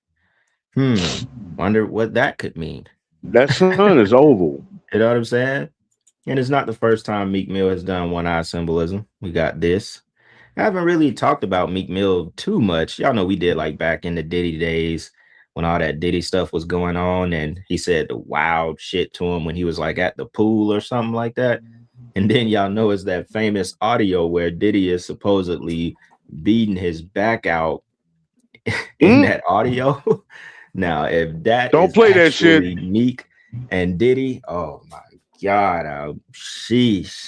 Speaker 3: Wonder what that could mean.
Speaker 2: That sun is oval.
Speaker 3: You know what I'm saying? And it's not the first time Meek Mill has done one eye symbolism. We got this. I haven't really talked about Meek Mill too much. Y'all know we did like back in the Diddy days when all that Diddy stuff was going on, and he said the wild shit to him when he was like at the pool or something like that. And then y'all know it's that famous audio where Diddy is supposedly beating his back out in that audio. Now, if that
Speaker 2: don't play that shit,
Speaker 3: Meek and Diddy, oh my God, sheesh.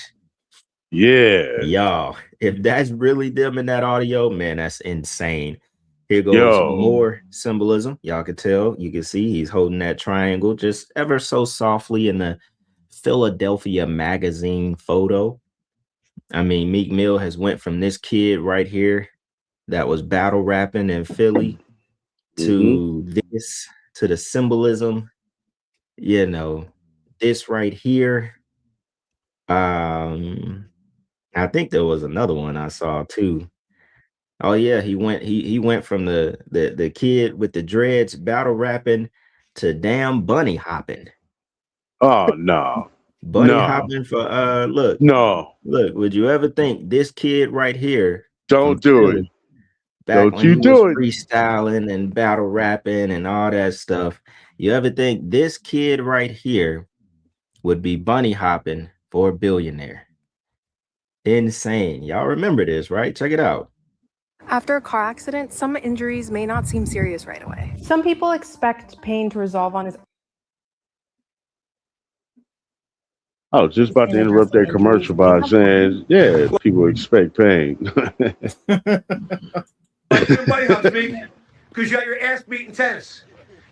Speaker 2: Yeah.
Speaker 3: Y'all, if that's really them in that audio, man, that's insane. Here goes more symbolism. Y'all can tell. You can see he's holding that triangle just ever so softly in the Philadelphia magazine photo. I mean, Meek Mill has went from this kid right here that was battle rapping in Philly to this, to the symbolism, you know, this right here. I think there was another one I saw too. Oh yeah, he went from the kid with the dreads battle rapping to damn bunny hopping.
Speaker 2: Oh no.
Speaker 3: Bunny hopping for look. Look, would you ever think this kid right here?
Speaker 2: Don't do it.
Speaker 3: Back when he was freestyling and battle rapping and all that stuff. You ever think this kid right here would be bunny hopping for a billionaire? Insane. Y'all remember this, right? Check it out.
Speaker 5: After a car accident, some injuries may not seem serious right away.
Speaker 6: Some people expect pain to resolve on its
Speaker 2: I was just about to interrupt that commercial by saying, yeah, people expect pain.
Speaker 7: Everybody helps me because you got your ass beat in tennis.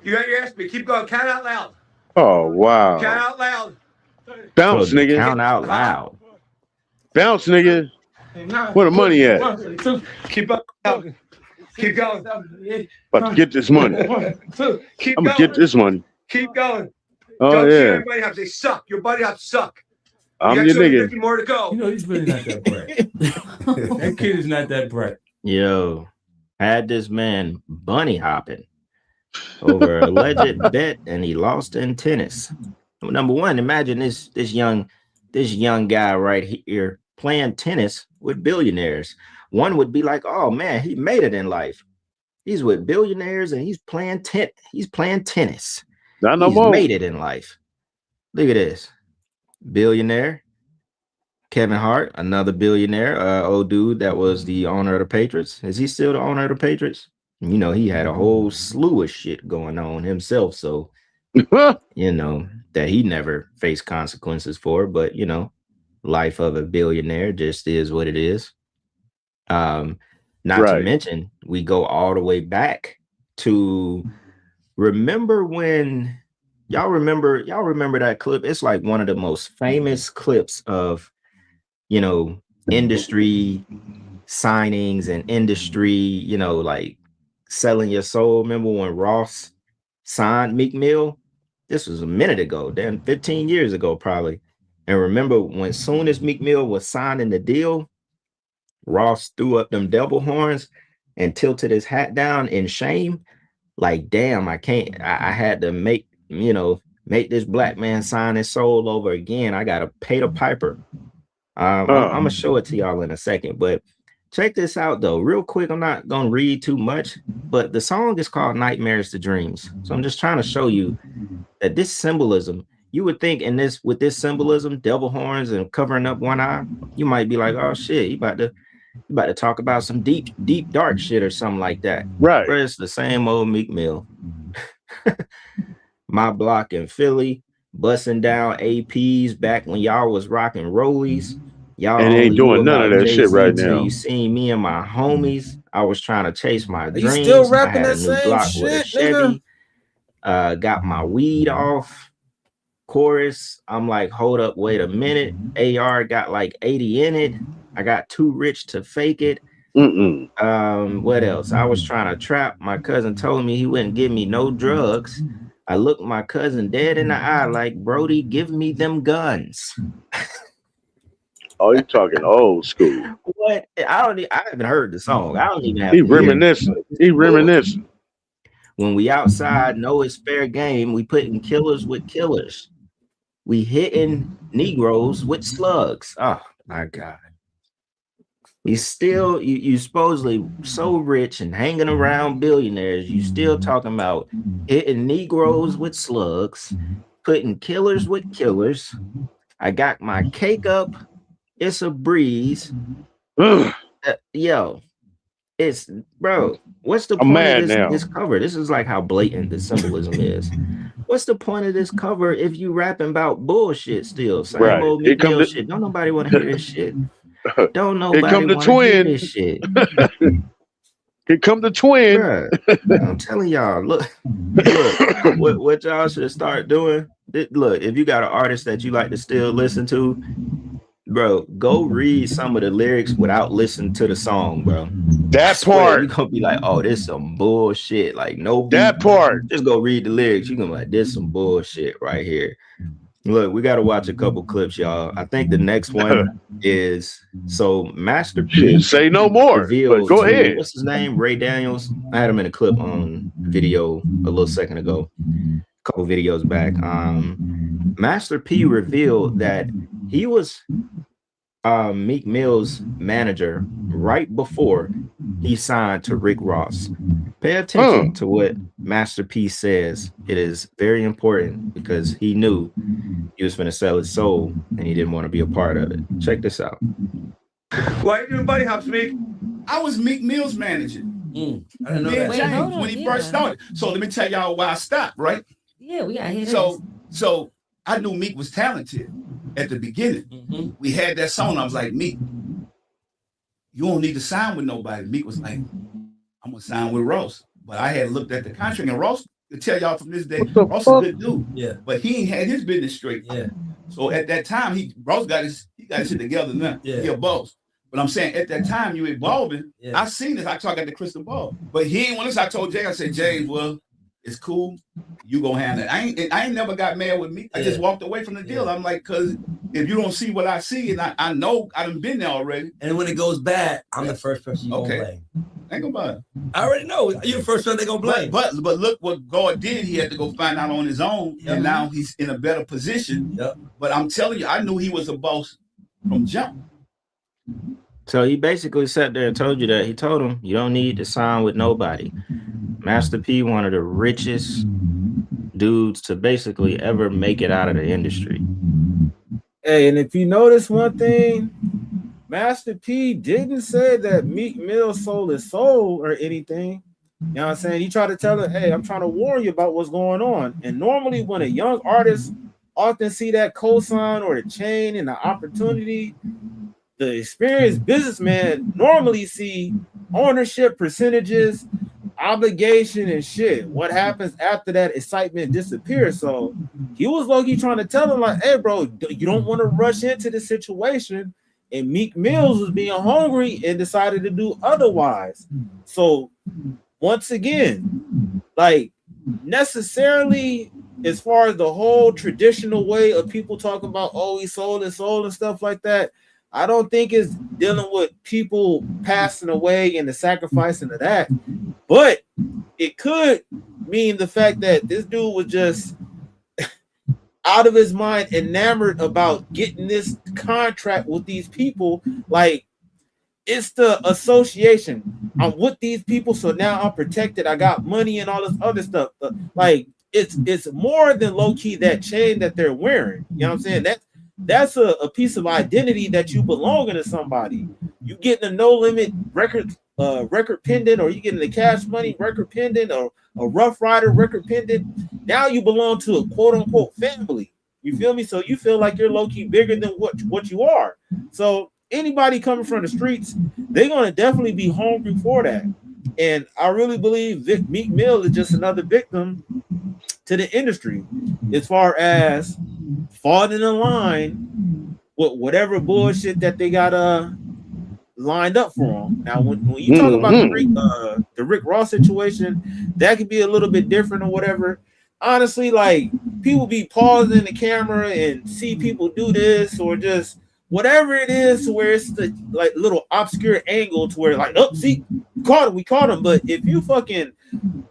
Speaker 7: You got your ass beat. Keep going. Count out loud.
Speaker 2: Oh, wow.
Speaker 7: Count out loud.
Speaker 2: Bounce, nigga.
Speaker 3: Count out loud.
Speaker 2: Bounce, nigga. Where the money at?
Speaker 7: Keep up. Keep going.
Speaker 2: About to get this money.
Speaker 7: Keep
Speaker 2: I'm
Speaker 7: going.
Speaker 2: going to get this money.
Speaker 7: Keep going.
Speaker 2: Oh,
Speaker 7: Don't see
Speaker 2: yeah.
Speaker 7: everybody hops. They suck. Your buddy hops suck.
Speaker 2: I'm
Speaker 7: you
Speaker 2: your
Speaker 7: got
Speaker 2: nigga.
Speaker 7: 250 more to go.
Speaker 8: You know, he's really not that bright. That kid is not that bright.
Speaker 3: Yo, had this man bunny hopping over an alleged bet, and he lost in tennis. Number one, imagine this young guy right here playing tennis with billionaires. One would be like, oh man, he made it in life. He's with billionaires and he's playing tennis.
Speaker 2: Not no
Speaker 3: He's
Speaker 2: more.
Speaker 3: made it in life. Look at this. Billionaire. Kevin Hart, another billionaire, old dude that was the owner of the Patriots. Is he still the owner of the Patriots? You know, he had a whole slew of shit going on himself. So, you know, that he never faced consequences for. But, you know, life of a billionaire just is what it is. Not to mention, we go all the way back to remember when y'all remember that clip. It's like one of the most famous clips of, you know, industry signings and industry, you know, like selling your soul. Remember when Ross signed Meek Mill? This was a minute ago, damn, 15 years ago, probably. And remember when soon as Meek Mill was signing the deal, Ross threw up them devil horns and tilted his hat down in shame. Like, damn, I had to make this black man sign his soul over again. I gotta pay the piper. I'm gonna show it to y'all in a second, but check this out though, real quick. I'm not gonna read too much, but the song is called Nightmares to Dreams. So I'm just trying to show you that this symbolism, you would think with this symbolism, devil horns and covering up one eye, you might be like, oh shit, you about to talk about some deep dark shit or something like that.
Speaker 2: Right.
Speaker 3: But it's the same old Meek Mill. My block in Philly, busting down APs back when y'all was rocking rollies. Y'all
Speaker 2: and ain't doing none of that shit right now.
Speaker 3: You seen me and my homies. I was trying to chase my dreams.
Speaker 1: You still rapping
Speaker 3: I had
Speaker 1: that
Speaker 3: a new
Speaker 1: same
Speaker 3: block
Speaker 1: shit,
Speaker 3: with a Chevy. Got my weed off. Chorus. I'm like, hold up, wait a minute. AR got like 80 in it. I got too rich to fake it. What else? I was trying to trap. My cousin told me he wouldn't give me no drugs. I looked my cousin dead in the eye like, Brody, give me them guns.
Speaker 2: Oh, you talking old school.
Speaker 3: What? I haven't heard the song. I don't even have
Speaker 2: He reminiscing.
Speaker 3: When we outside, know it's fair game. We putting killers with killers. We hitting Negroes with slugs. Oh my God. You still, you supposedly so rich and hanging around billionaires. You still talking about hitting Negroes with slugs, putting killers with killers. I got my cake up. It's a breeze. Yo, it's bro. What's the point of this cover? This is like how blatant the symbolism is. What's the point of this cover if you rapping about bullshit still? Same old Meek Mill shit. Don't nobody want to hear this shit. Don't nobody want to hear this shit.
Speaker 2: Here come the twin.
Speaker 3: Bruh, I'm telling y'all, look, what y'all should start doing. Look, if you got an artist that you like to still listen to, bro, go read some of the lyrics without listening to the song, bro.
Speaker 2: That part.
Speaker 3: You're gonna be like, oh, this some bullshit. Like, no,
Speaker 2: that part.
Speaker 3: Just go read the lyrics. You're gonna be like, this some bullshit right here. Look, we got to watch a couple clips, y'all. I think the next one is Master P.
Speaker 2: Say no more. But go ahead.
Speaker 3: What's his name? Ray Daniels. I had him in a clip on video a little second ago, a couple videos back. Master P revealed that he was Meek Mill's manager right before he signed to Rick Ross. Pay attention to what Master P says. It is very important because he knew he was going to sell his soul and he didn't want to be a part of it. Check this out.
Speaker 7: Why are you doing buddy hops, Meek?
Speaker 9: I was Meek Mill's manager.
Speaker 8: I didn't know
Speaker 9: Me and
Speaker 8: that.
Speaker 9: James when he first started. So let me tell y'all why I stopped, right?
Speaker 3: Yeah, we got to hear
Speaker 9: So I knew Meek was talented at the beginning. We had that song. I was like, Meek, you don't need to sign with nobody. Meek was like, I'm gonna sign with Ross. But I had looked at the contract, and Ross, to tell y'all from this day, Ross is a good dude.
Speaker 8: Yeah.
Speaker 9: But he ain't had his business straight.
Speaker 8: Yeah.
Speaker 9: So at that time, Ross got his shit together now.
Speaker 8: Yeah.
Speaker 9: He a boss. But I'm saying at that time you evolving. Yeah. I seen this. I talk at the crystal ball. But he ain't want this. I told Jay, I said, James, well, it's cool. You gonna handle it. I ain't never got mad with me. I just walked away from the deal. I'm like, cause if you don't see what I see, and I know I done been there already.
Speaker 8: And when it goes bad, I'm the first person you gonna blame.
Speaker 9: Ain't gonna bother.
Speaker 8: I already know. You're the first person they gonna blame.
Speaker 9: But look what God did. He had to go find out on his own, and now he's in a better position.
Speaker 8: Yep.
Speaker 9: But I'm telling you, I knew he was a boss from jump.
Speaker 3: So he basically sat there and told you that. He told him, you don't need to sign with nobody. Master P, one of the richest dudes to basically ever make it out of the industry.
Speaker 1: Hey, and if you notice one thing, Master P didn't say that Meek Mill sold his soul or anything. You know what I'm saying? He tried to tell her, hey, I'm trying to warn you about what's going on. And normally when a young artist often see that cosign or the chain and the opportunity, the experienced businessman normally see ownership percentages, obligation, and shit. What happens after that excitement disappears? So he was low-key trying to tell him, like, hey, bro, you don't want to rush into the situation. And Meek Mills was being hungry and decided to do otherwise. So once again, like, necessarily, as far as the whole traditional way of people talking about, oh, he sold his soul and stuff like that, I don't think it's dealing with people passing away and the sacrificing of that. But it could mean the fact that this dude was just out of his mind, enamored about getting this contract with these people. Like, it's the association. I'm with these people, so now I'm protected. I got money and all this other stuff. Like, it's more than low-key that chain that they're wearing. You know what I'm saying? That's a piece of identity that you belong to somebody. You getting a no limit record pendant, or you getting the Cash Money record pendant, or a Rough Rider record pendant. Now you belong to a quote unquote family. You feel me? So you feel like you're low-key bigger than what you are. So anybody coming from the streets, they're gonna definitely be hungry for that. And I really believe Meek Mill is just another victim to the industry as far as falling in line with whatever bullshit that they got lined up for him. Now, when you talk about the Rick Ross situation, that could be a little bit different or whatever. Honestly, like, people be pausing the camera and see people do this, or just whatever it is, to where it's the like little obscure angle to where, like, oh, see, we caught him. But if you fucking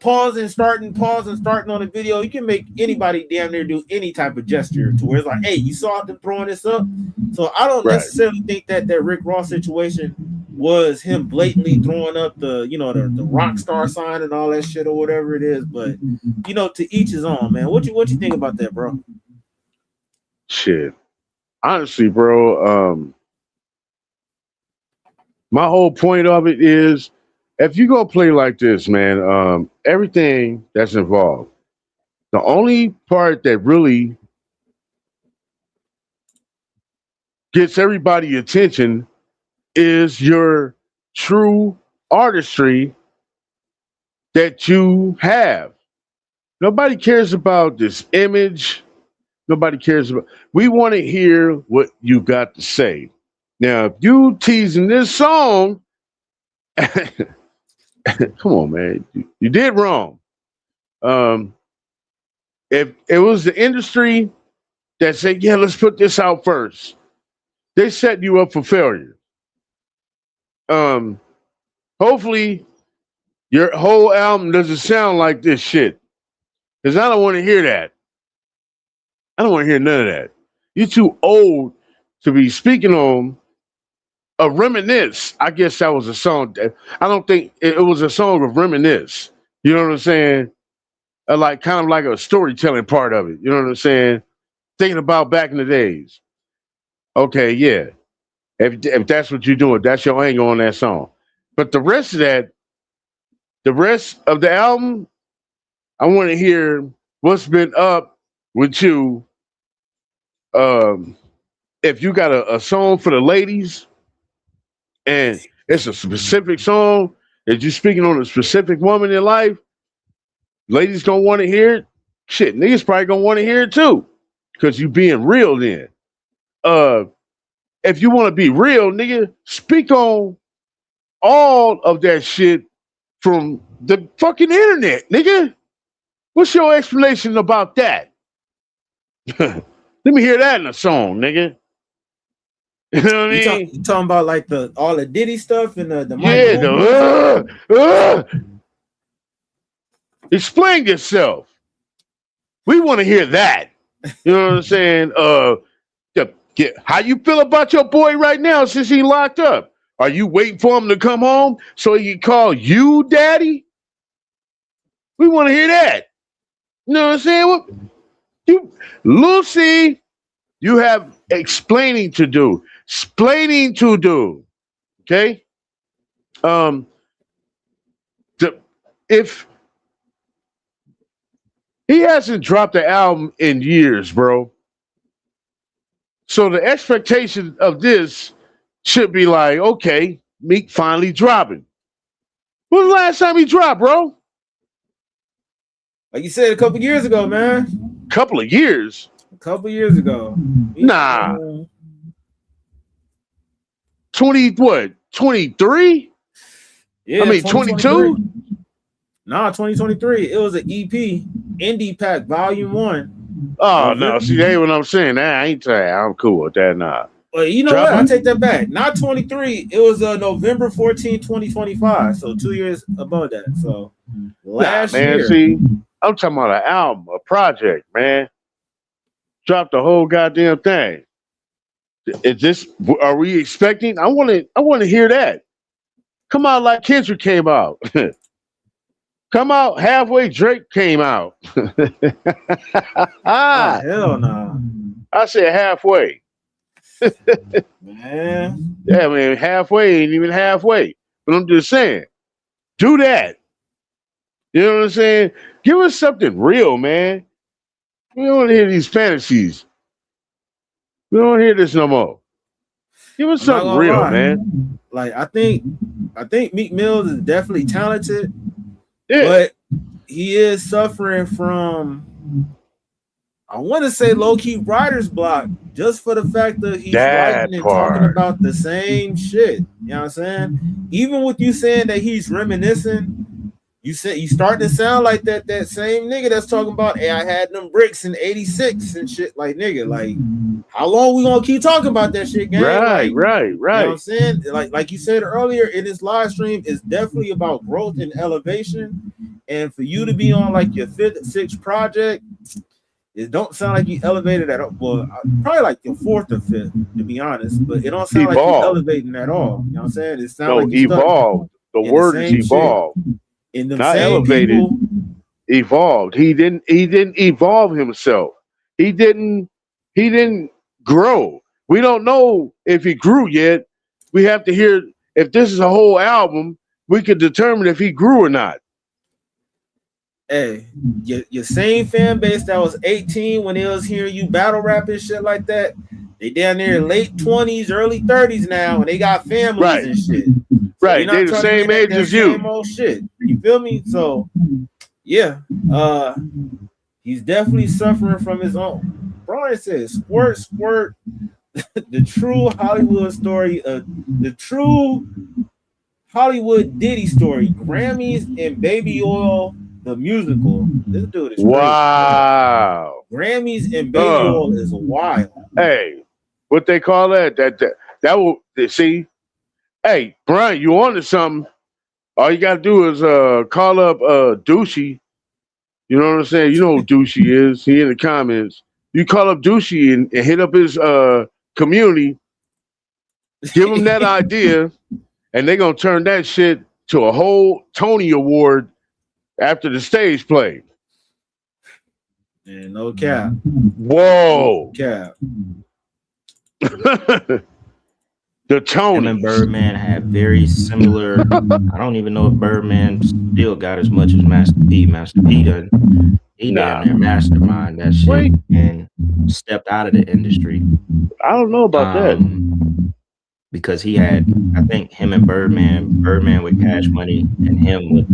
Speaker 1: pause and starting on a video, you can make anybody damn near do any type of gesture to where it's like, hey, you saw them throwing this up. So I don't necessarily think that Rick Ross situation was him blatantly throwing up the rock star sign and all that shit or whatever it is. But to each his own, man. What you think about that, bro?
Speaker 2: Shit. Honestly, bro, my whole point of it is, if you go play like this, man, everything that's involved, the only part that really gets everybody attention is your true artistry that you have. Nobody cares about this image. Nobody cares about. We want to hear what you got to say. Now, if you teasing this song, come on, man, you did wrong. If it was the industry that said, yeah, let's put this out first, they set you up for failure. Hopefully your whole album doesn't sound like this shit, because I don't want to hear that. I don't want to hear none of that. You're too old to be speaking on a reminisce. I guess that was a song. I don't think it was a song of reminisce. You know what I'm saying? Like, kind of like a storytelling part of it. You know what I'm saying? Thinking about back in the days. Okay, yeah. If that's what you're doing, that's your angle on that song. But the rest of the album, I want to hear what's been up with you. If you got a song for the ladies and it's a specific song that you're speaking on a specific woman in life, ladies gonna want to hear it. Shit, niggas probably gonna want to hear it too, because you being real then. If you want to be real, nigga, speak on all of that shit from the fucking internet, nigga. What's your explanation about that? Let me hear that in a song, nigga. You know what I mean?
Speaker 1: You talking about like all the Diddy stuff and the
Speaker 2: yeah, explain yourself. We want to hear that. You know what I'm saying? How you feel about your boy right now since he locked up? Are you waiting for him to come home so he can call you daddy? We want to hear that. You know what I'm saying? Lucy, you have explaining to do. Explaining to do. Okay? If he hasn't dropped the album in years, bro. So the expectation of this should be like, okay, Meek finally dropping. When was the last time he dropped, bro?
Speaker 1: Like you said, a couple years ago, man.
Speaker 2: Couple of years?
Speaker 1: A couple years ago.
Speaker 2: Nah. 23?
Speaker 1: Yeah,
Speaker 2: I mean, 22?
Speaker 1: Nah, 2023. It was an EP, Indie Pack, Volume 1.
Speaker 2: Oh, no. See, that ain't what I'm saying. I ain't saying I'm cool with that, nah.
Speaker 1: Well, you know what? I take that back. Not 23. It was November 14, 2025. So 2 years above that. So last year.
Speaker 2: See, I'm talking about an album, a project, man. Dropped the whole goddamn thing. Are we expecting? I want to hear that. Come out like Kendrick came out. Come out halfway Drake came out.
Speaker 1: Hell no.
Speaker 2: I said halfway.
Speaker 1: Man.
Speaker 2: Yeah, man, halfway ain't even halfway. But I'm just saying, do that. You know what I'm saying? Give us something real, man. We don't want to hear these fantasies. We don't want to hear this no more. Give us something real, man.
Speaker 1: Like I think Meek Mill is definitely talented,
Speaker 2: yeah,
Speaker 1: but he is suffering from, I want to say, low-key writer's block, just for the fact that he's writing and talking about the same shit. You know what I'm saying? Even with you saying that he's reminiscing, you starting to sound like that same nigga that's talking about, hey, I had them bricks in 86 and shit. Like, nigga, like, how long we gonna keep talking about that shit, gang?
Speaker 2: Right.
Speaker 1: You know what I'm saying? Like you said earlier in this live stream, it's definitely about growth and elevation. And for you to be on like your 5th, 6th project, it don't sound like you elevated at all. Well, probably like your 4th or 5th, to be honest. But it don't sound like you're elevating at all. You know what I'm saying? It sounds like
Speaker 2: evolved. The word is evolved.
Speaker 1: In the
Speaker 2: not
Speaker 1: same
Speaker 2: elevated,
Speaker 1: people,
Speaker 2: evolved. He didn't evolve himself. He didn't grow. We don't know if he grew yet. We have to hear, if this is a whole album, we could determine if he grew or not.
Speaker 1: Hey, your same fan base that was 18 when they was hearing you battle rap and shit like that, they down there late 20s, early 30s now, and they got families and shit.
Speaker 2: Right, so they're the same age as you.
Speaker 1: Same old shit. You feel me? So, yeah, he's definitely suffering from his own. Brian says, "Squirt, squirt." The true Hollywood story, the true Hollywood Diddy story, Grammys and Baby Oil, the musical. This dude is
Speaker 2: wow.
Speaker 1: Crazy. Grammys and Baby Oil is wild.
Speaker 2: Hey, what they call that? That will see. Hey, Brian, you on to something? All you gotta do is call up Douchey. You know what I'm saying? You know who Douchey is. He in the comments. You call up Douchey and hit up his community. Give him that idea, and they're gonna turn that shit to a whole Tony Award after the stage play.
Speaker 1: And no cap.
Speaker 2: Whoa.
Speaker 1: No cap.
Speaker 2: The
Speaker 3: Him and
Speaker 2: Tonys.
Speaker 3: Birdman had very similar. I don't even know if Birdman still got as much as Master P. Master P done, he damn near mastermind that shit
Speaker 2: Wait.
Speaker 3: and stepped out of the industry.
Speaker 2: I don't know about that.
Speaker 3: Because he had, I think him and Birdman with Cash Money and him with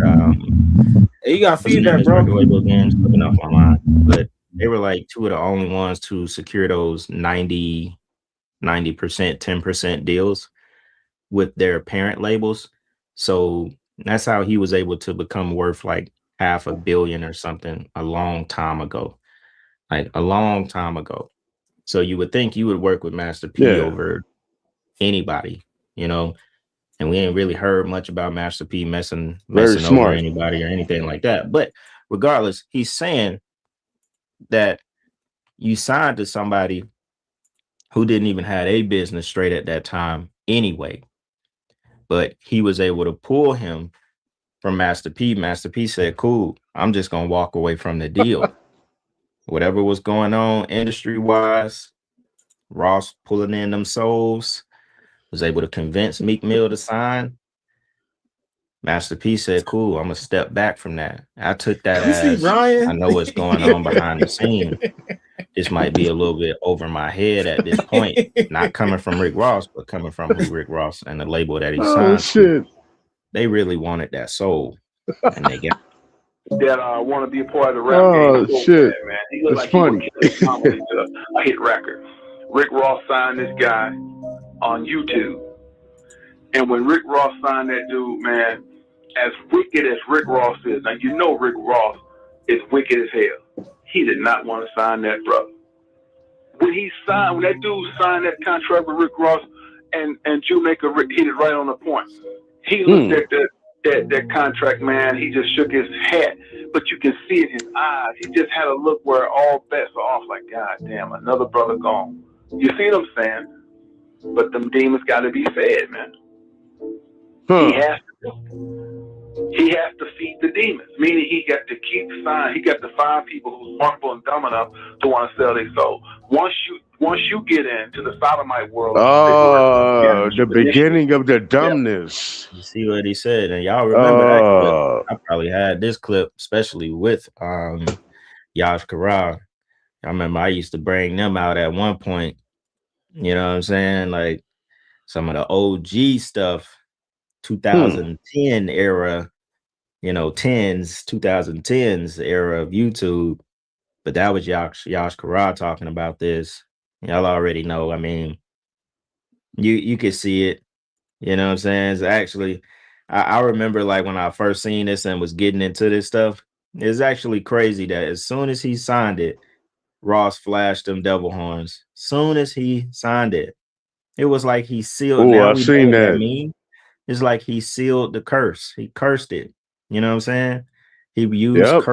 Speaker 1: Hey, you got
Speaker 3: what's the name of
Speaker 1: feedback,
Speaker 3: his
Speaker 1: bro.
Speaker 3: record label again? It's slipping off my mind. But they were like two of the only ones to secure those 90%, 10% deals with their parent labels. So that's how he was able to become worth like $500 million or something a long time ago. Like a long time ago. So you would think you would work with Master P
Speaker 2: Yeah.
Speaker 3: over anybody, you know, and we ain't really heard much about Master P messing over
Speaker 2: smart.
Speaker 3: anybody or anything like that. But regardless, he's saying that you signed to somebody who didn't even have a business straight at that time anyway. But he was able to pull him from Master P. Master P said, cool, I'm just gonna walk away from the deal. Whatever was going on industry wise, Ross pulling in them souls, was able to convince Meek Mill to sign. Master P said, cool, I'm gonna step back from that. I took that
Speaker 1: You see,
Speaker 3: as
Speaker 1: Brian?
Speaker 3: I know what's going on behind the scene. This might be a little bit over my head at this point. Not coming from Rick Ross, but coming from who Rick Ross and the label that he signed to. They really wanted that soul. And they got
Speaker 10: that want to be a part of the rap
Speaker 2: Oh
Speaker 10: game. So
Speaker 2: shit!
Speaker 10: bad, man. He looked
Speaker 2: It's
Speaker 10: like
Speaker 2: funny.
Speaker 10: he would kill his to a hit record. Rick Ross signed this guy on YouTube, and when Rick Ross signed that dude, man, as wicked as Rick Ross is, now you know Rick Ross is wicked as hell. He did not want to sign that brother. When that dude signed that contract with Rick Ross, and Shoemaker hit it right on the point. He looked at that contract, man. He just shook his head, but you can see it in his eyes. He just had a look where all bets are off. Like, God damn, another brother gone. You see what I'm saying? But them demons got to be fed, man. He has to feed the demons, meaning he got to keep signing. He got to find people who's wonderful and dumb enough to want to sell their soul. Once you get into the sodomite world,
Speaker 2: the beginning of the dumbness.
Speaker 3: You see what he said, and y'all remember that clip. I probably had this clip, especially with Yash Karar. I remember I used to bring them out at one point. You know what I'm saying? Like some of the OG stuff, 2010 era, 2010s era of YouTube. But that was Yash Karar talking about this. Y'all already know. I mean, you could see it. You know what I'm saying? It's actually, I remember like when I first seen this and was getting into this stuff, it's actually crazy that as soon as he signed it, Ross flashed them devil horns. Soon as he signed it, it was like he sealed.
Speaker 2: Oh,
Speaker 3: Now
Speaker 2: I
Speaker 3: we know
Speaker 2: seen
Speaker 3: what that
Speaker 2: that.
Speaker 3: means. It's like he sealed the curse. He cursed it. You know what I'm saying? He used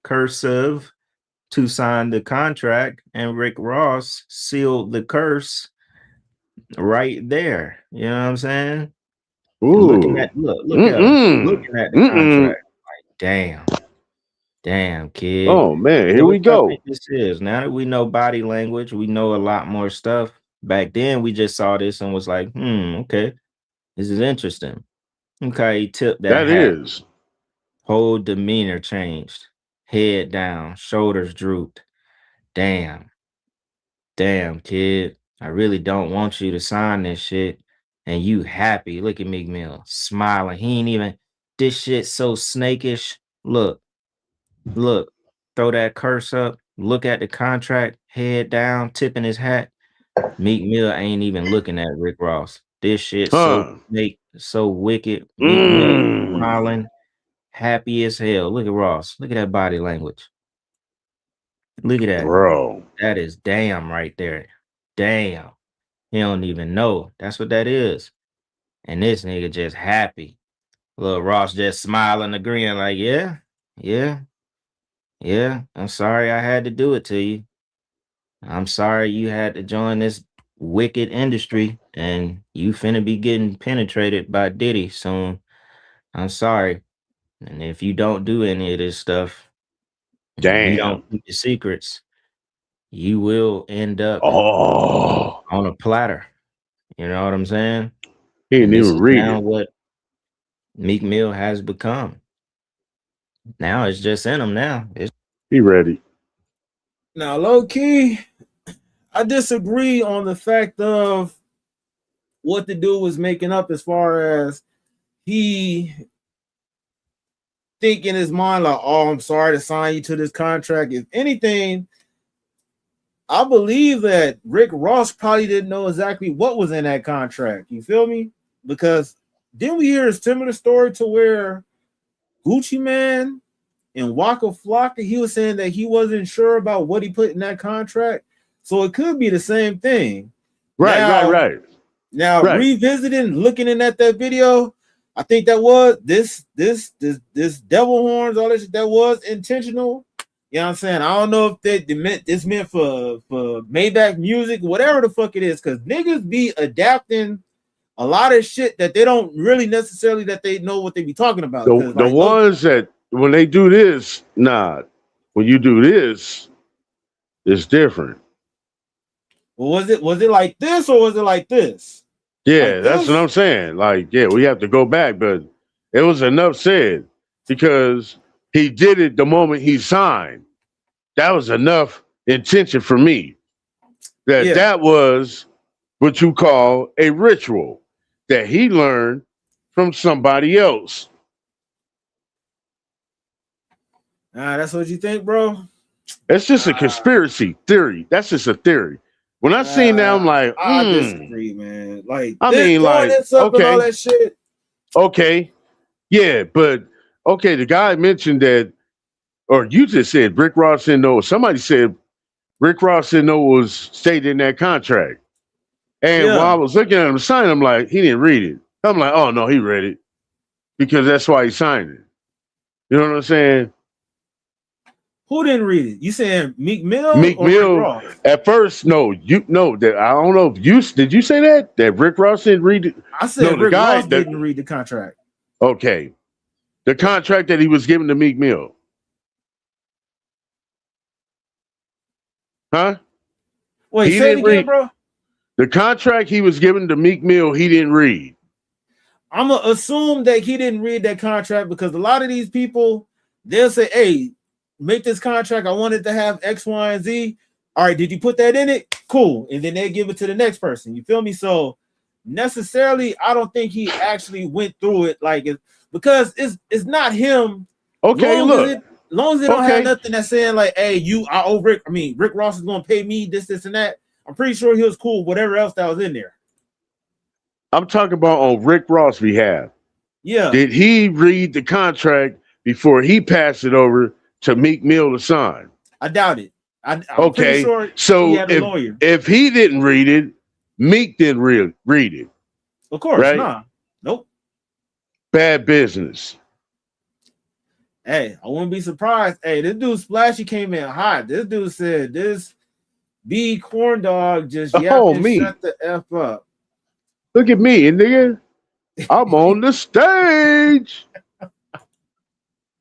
Speaker 3: cursive to sign the contract, and Rick Ross sealed the curse right there. You know what I'm saying? Looking at looking at the contract. Like, damn, kid.
Speaker 2: Oh man, here
Speaker 3: So
Speaker 2: we
Speaker 3: what y'all
Speaker 2: go.
Speaker 3: think this is? Now that we know body language, we know a lot more stuff. Back then, we just saw this and was like, okay, this is interesting. Okay, he tipped that hat.
Speaker 2: Is.
Speaker 3: Whole demeanor changed. Head down, shoulders drooped. Damn, kid. I really don't want you to sign this shit. And you happy. Look at Meek Mill smiling. He ain't even, this shit so snakish. Look, throw that curse up. Look at the contract, head down, tipping his hat. Meek Mill ain't even looking at Rick Ross. This shit so snake, so wicked. Meek Mill smiling, happy as hell. Look at Ross. Look at that body language. Look at that.
Speaker 2: Bro.
Speaker 3: That is damn right there. Damn. He don't even know. That's what that is. And this nigga just happy. Little Ross just smiling, agreeing, like, yeah. I'm sorry I had to do it to you. I'm sorry you had to join this wicked industry and you finna be getting penetrated by Diddy soon. I'm sorry. And if you don't do any of this stuff, and you don't keep your secrets, you will end up on a platter. You know what I'm saying?
Speaker 2: He didn't
Speaker 3: And this
Speaker 2: even
Speaker 3: is
Speaker 2: read
Speaker 3: now
Speaker 2: it.
Speaker 3: what Meek Mill has become. Now it's just in him now.
Speaker 2: He read it.
Speaker 1: Now, low key, I disagree on the fact of what the dude was making up as far as he think in his mind like, oh, I'm sorry to sign you to this contract. If anything, I believe that Rick Ross probably didn't know exactly what was in that contract. You feel me? Because didn't we hear a similar story to where Gucci Man and Waka Flocka, he was saying that he wasn't sure about what he put in that contract. So it could be the same thing.
Speaker 2: Right.
Speaker 1: Now,
Speaker 2: Right.
Speaker 1: revisiting, looking in at that video, I think that was this devil horns, all this that was intentional. You know what I'm saying? I don't know if they meant this meant for Maybach music, whatever the fuck it is, because niggas be adapting a lot of shit that they don't really necessarily that they know what they be talking about.
Speaker 2: The
Speaker 1: Like,
Speaker 2: ones that when they do this, nah. When you do this, it's different.
Speaker 1: well, was it like this or was it like this?
Speaker 2: Yeah,
Speaker 1: Like
Speaker 2: that's
Speaker 1: this?
Speaker 2: what I'm saying. Like, yeah, we have to go back, but it was enough said because he did it the moment he signed. That was enough intention for me. That was what you call a ritual that he learned from somebody else.
Speaker 1: That's what you think, bro?
Speaker 2: It's just a conspiracy theory. That's just a theory. When I seen that, I'm like,
Speaker 1: I disagree, man. Like,
Speaker 2: I mean,
Speaker 1: throwing
Speaker 2: like,
Speaker 1: this up and all that shit.
Speaker 2: Okay, yeah, but okay, the guy mentioned that, or you just said Rick Ross didn't know. Somebody said Rick Ross didn't know what was stated in that contract. And while I was looking at him sign, I'm like, he didn't read it. I'm like, oh no, he read it because that's why he signed it. You know what I'm saying?
Speaker 1: Who didn't read it? You saying Meek Mill
Speaker 2: Meek
Speaker 1: or Rick
Speaker 2: Mill.
Speaker 1: Ross?
Speaker 2: At first, no, you know that I don't know if you did. You say that Rick Ross didn't read it?
Speaker 1: I said
Speaker 2: no, the
Speaker 1: Rick
Speaker 2: guy
Speaker 1: Ross didn't read the contract.
Speaker 2: Okay, the contract that he was given to Meek Mill. Huh?
Speaker 1: Wait, say it again, bro.
Speaker 2: The contract he was given to Meek Mill, he didn't read.
Speaker 1: I'm going to assume that he didn't read that contract because a lot of these people, they'll say, hey, make this contract. I want it to have X, Y, and Z. All right, did you put that in it? Cool. And then they give it to the next person. You feel me? So necessarily, I don't think he actually went through it like it because it's not him.
Speaker 2: Okay,
Speaker 1: long as they don't have nothing that's saying like, hey, I owe Rick. I mean, Rick Ross is going to pay me this, and that. I'm pretty sure he was cool, whatever else that was in there.
Speaker 2: I'm talking about on Rick Ross' behalf.
Speaker 1: Yeah.
Speaker 2: Did he read the contract before he passed it over to Meek Mill to sign?
Speaker 1: I doubt it. I'm
Speaker 2: okay,
Speaker 1: pretty sure
Speaker 2: so
Speaker 1: he had a lawyer.
Speaker 2: If he didn't read it, Meek didn't read it.
Speaker 1: Of course,
Speaker 2: right?
Speaker 1: nah. Nope.
Speaker 2: Bad business.
Speaker 1: Hey, I wouldn't be surprised. Hey, this dude Splashy came in hot. This dude said this B corn dog just shut the F up.
Speaker 2: Look at me, and nigga, I'm on the stage.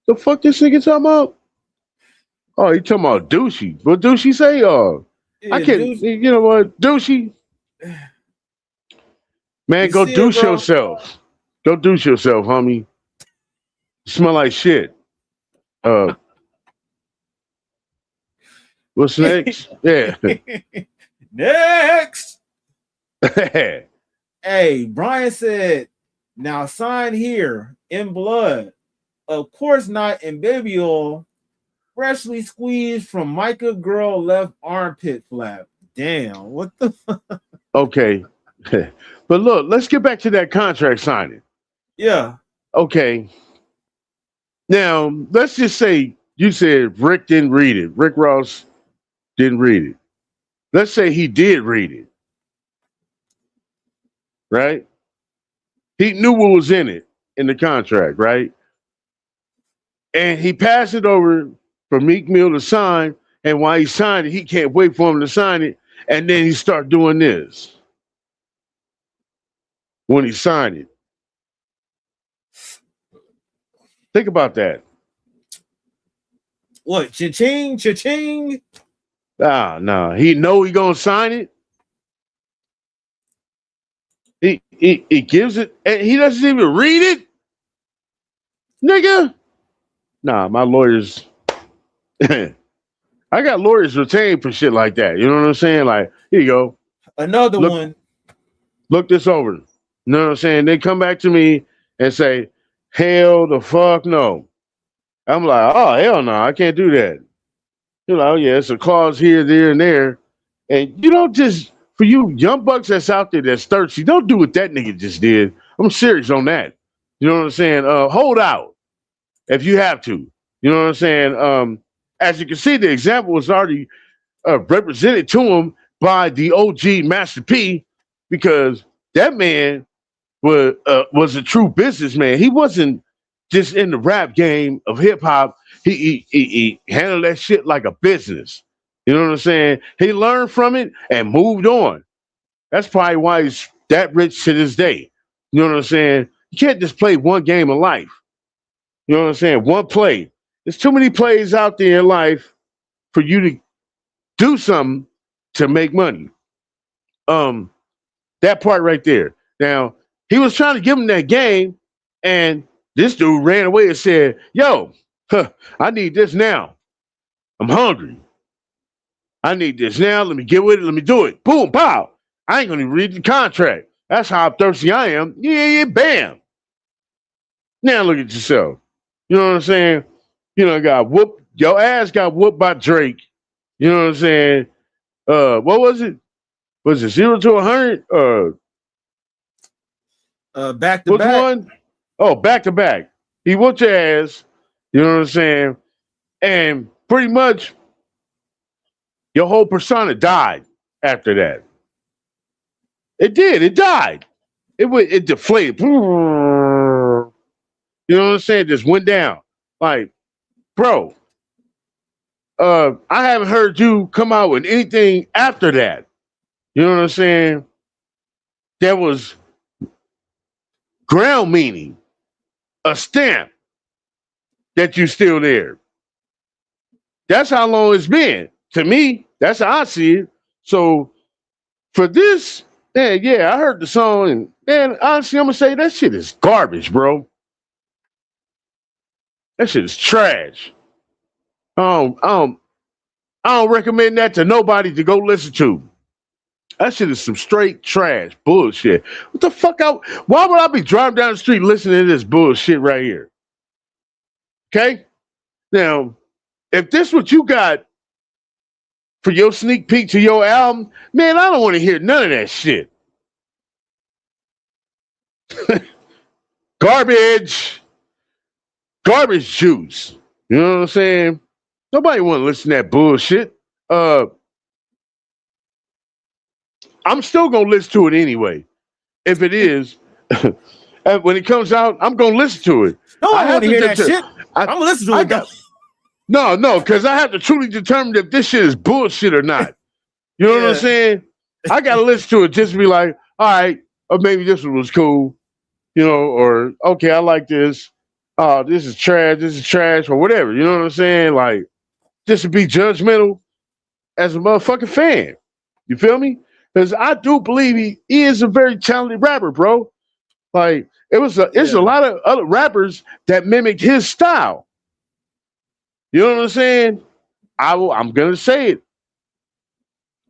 Speaker 2: The fuck this nigga talking about? Oh, he talking about douchey. What douchey say? I can't. Douchey. You know what, douchey? Man, go douche yourself. Go douche yourself, homie. You smell like shit. What's next? Yeah.
Speaker 1: Next. Hey, Brian said, now sign here in blood. Of course not in baby oil. Freshly squeezed from Micah girl left armpit flap. Damn, what the fuck?
Speaker 2: Okay. But look, let's get back to that contract signing.
Speaker 1: Yeah.
Speaker 2: Okay. Now, let's just say you said Rick didn't read it. Rick Ross didn't read it. Let's say he did read it. Right? He knew what was in it in the contract, right? And he passed it over for Meek Mill to sign. And while he signed it, he can't wait for him to sign it. And then he start doing this when he signed it. Think about that.
Speaker 1: What? Cha-ching, cha-ching?
Speaker 2: No. He know he gonna sign it. He gives it, and he doesn't even read it, nigga. Nah, my lawyers. I got lawyers retained for shit like that. You know what I'm saying? Like, here you go.
Speaker 1: Another
Speaker 2: Look,
Speaker 1: one.
Speaker 2: look this over. You know what I'm saying? They come back to me and say, hell the fuck no. I'm like, oh, hell no, I can't do that. You know, yeah, it's a clause here, there, and there. And you don't just, for you young bucks that's out there that's thirsty, don't do what that nigga just did. I'm serious on that. You know what I'm saying? Hold out if you have to. You know what I'm saying? As you can see, the example was already represented to him by the OG Master P, because that man was a true businessman. He wasn't just in the rap game of hip hop. He handled that shit like a business. You know what I'm saying? He learned from it and moved on. That's probably why he's that rich to this day. You know what I'm saying? You can't just play one game of life. You know what I'm saying? One play. There's too many plays out there in life for you to do something to make money. That part right there. Now, he was trying to give him that game, and this dude ran away and said, yo, I need this now. I'm hungry. I need this now. Let me get with it. Let me do it. Boom, pow. I ain't gonna even read the contract. That's how thirsty I am. Yeah, bam. Now look at yourself. You know what I'm saying? You know, got whooped. Your ass got whooped by Drake. You know what I'm saying? What was it? Was it 0 to 100?
Speaker 1: Back to
Speaker 2: Which
Speaker 1: back.
Speaker 2: one? Oh, back to back. He whooped your ass. You know what I'm saying? And pretty much your whole persona died after that. It did. It died. It deflated. You know what I'm saying? Just went down. Like, bro, I haven't heard you come out with anything after that. You know what I'm saying? That was ground meaning, a stamp that you still there. That's how long it's been. To me, that's how I see it. So for this, man, yeah, I heard the song, and man, honestly, I'm gonna say that shit is garbage, bro. That shit is trash. Um, um, I don't recommend that to nobody to go listen to. That shit is some straight trash bullshit. What the fuck out? Why would I be driving down the street listening to this bullshit right here? Okay? Now, if this what you got for your sneak peek to your album, man, I don't want to hear none of that shit. Garbage. Garbage juice. You know what I'm saying? Nobody want to listen to that bullshit. I'm still gonna listen to it anyway. If it is, and when it comes out, I'm gonna listen to it.
Speaker 1: No, I want to hear that
Speaker 2: deter-
Speaker 1: shit. I'm gonna listen to
Speaker 2: I
Speaker 1: it.
Speaker 2: got, no, because I have to truly determine if this shit is bullshit or not. You know what I'm saying? I gotta listen to it just to be like, all right, or maybe this one was cool, you know, or okay, I like this. Oh, this is trash, or whatever. You know what I'm saying? Like, just to be judgmental as a motherfucking fan. You feel me? Because I do believe he is a very talented rapper, bro. Like, it's a lot of other rappers that mimic his style. You know what I'm saying? I'm gonna say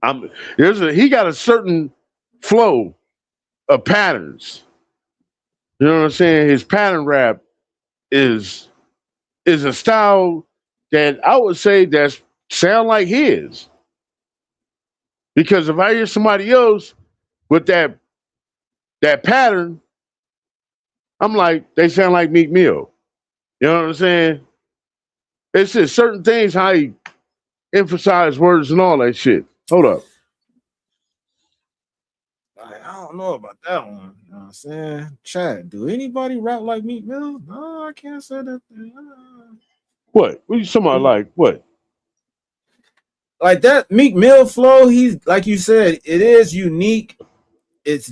Speaker 2: it. He got a certain flow of patterns. You know what I'm saying? His pattern rap is a style that I would say that sound like his. Because if I hear somebody else with that pattern, I'm like, they sound like Meek Mill. You know what I'm saying? It's just certain things how he emphasize words and all that shit. Hold up.
Speaker 1: I don't know about that one. You know what I'm saying? Chad, do anybody rap like Meek Mill? No, I can't say that.
Speaker 2: What? What you talking about? Like what?
Speaker 1: Like that Meek Mill flow, he's like you said, it is unique. It's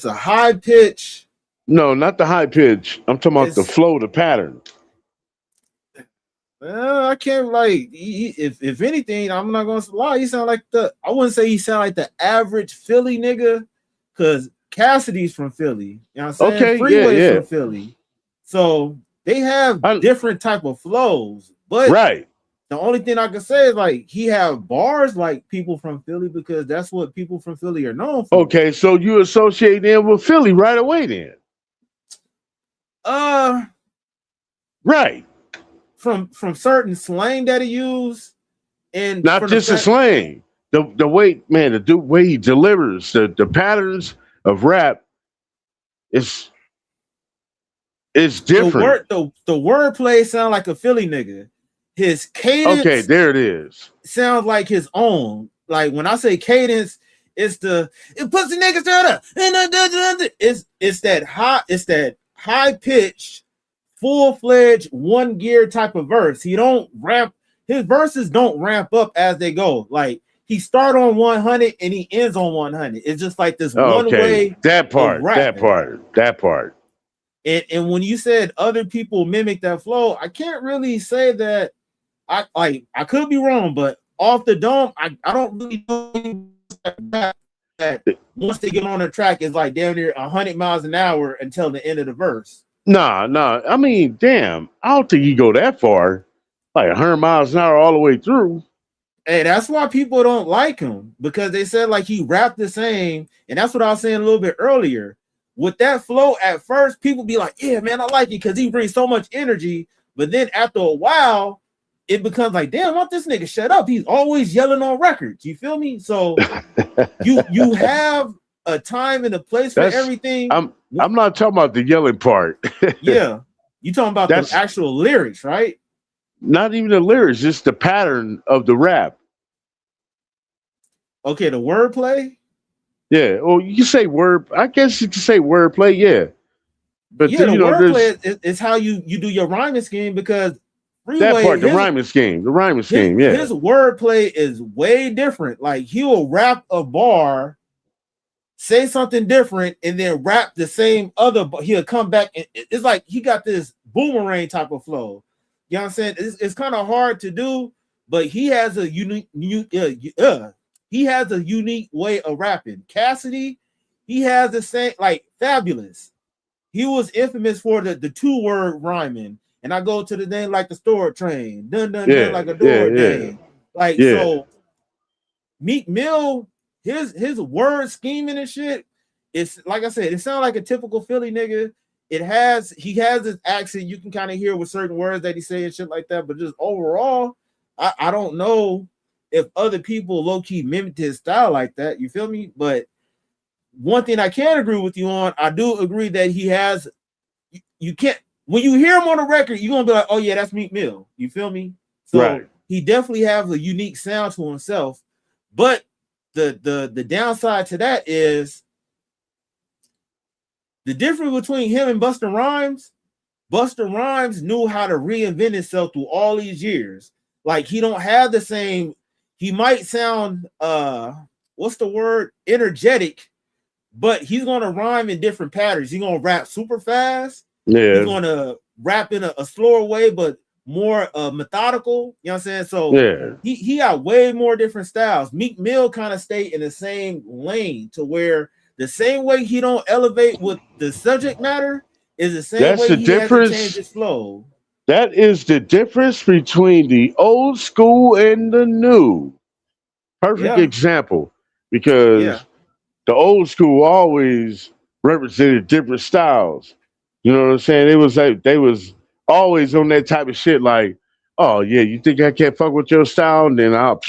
Speaker 1: a high pitch.
Speaker 2: No, not the high pitch. I'm talking about the flow, the pattern.
Speaker 1: I can't like if anything, I'm not gonna lie. He sound like I wouldn't say he sound like the average Philly nigga, because Cassidy's from Philly. You know what I'm saying?
Speaker 2: Okay,
Speaker 1: Freeway's
Speaker 2: yeah.
Speaker 1: from Philly. So they have
Speaker 2: I-
Speaker 1: different type of flows. But
Speaker 2: Right.
Speaker 1: the only thing I can say is like he have bars like people from Philly because that's what people from Philly are known for.
Speaker 2: Okay, so you associate them with Philly right away then. Right.
Speaker 1: From certain slang that he used, and
Speaker 2: Not just the slang. The way, man, the way he delivers, the patterns of rap is different.
Speaker 1: The wordplay sound like a Philly nigga. His cadence,
Speaker 2: Okay, there it is.
Speaker 1: Sounds like his own. Like when I say cadence, it puts the niggas down up. It's that high pitched, full-fledged, one gear type of verse. He don't ramp, his verses don't ramp up as they go. Like he start on 100 and he ends on 100. It's just like this one way.
Speaker 2: That part.
Speaker 1: And when you said other people mimic that flow, I can't really say that. I could be wrong, but off the dome, I don't really know that once they get on the track, it's like down near 100 miles an hour until the end of the verse.
Speaker 2: Nah. I mean, damn, I don't think you go that far. Like 100 miles an hour all the way through.
Speaker 1: Hey, that's why people don't like him, because they said like he rapped the same, and that's what I was saying a little bit earlier. With that flow, at first, people be like, yeah, man, I like it because he brings so much energy. But then after a while, it becomes like, damn, why don't this nigga shut up? He's always yelling on records. You feel me? So you have a time and a place for everything.
Speaker 2: I'm not talking about the yelling part.
Speaker 1: Yeah. You talking about the actual lyrics, right?
Speaker 2: Not even the lyrics, just the pattern of the rap.
Speaker 1: Okay, the wordplay?
Speaker 2: Yeah. Well, you can say word. I guess you can say wordplay, yeah. But
Speaker 1: yeah, the wordplay is how you do your rhyming scheme, because Freeway,
Speaker 2: that part, the rhyming scheme, yeah.
Speaker 1: His wordplay is way different. Like he will rap a bar, say something different, and then rap the same other. But he'll come back and it's like he got this boomerang type of flow. You know what I'm saying? It's kind of hard to do, but he has a unique way of rapping. Cassidy, he has the same, like Fabulous. He was infamous for the 2-word rhyming. And I go to the name like the store train, dun dun dun, like a door name. Like so, Meek Mill, his word scheming and shit. It's like I said, it sounds like a typical Philly nigga. He has his accent. You can kind of hear with certain words that he say and shit like that. But just overall, I don't know if other people low key mimicked his style like that. You feel me? But one thing I can agree with you on, I do agree that he has. You can't. When you hear him on the record, you're gonna be like, oh yeah, that's Meek Mill. You feel me? So he definitely has a unique sound to himself. But the downside to that is the difference between him and Busta Rhymes. Busta Rhymes knew how to reinvent himself through all these years. Like he don't have the same. He might sound what's the word? Energetic, but he's gonna rhyme in different patterns. He's gonna rap super fast.
Speaker 2: Yeah.
Speaker 1: He's gonna rap in a slower way, but more methodical. You know what I'm saying? So he got way more different styles. Meek Mill kind of stayed in the same lane, to where the same way he don't elevate with the subject matter is the same way he has to change his flow.
Speaker 2: That is the difference between the old school and the new. Perfect example, because the old school always represented different styles. You know what I'm saying? It was like they was always on that type of shit. Like, oh yeah, you think I can't fuck with your style? And then I'll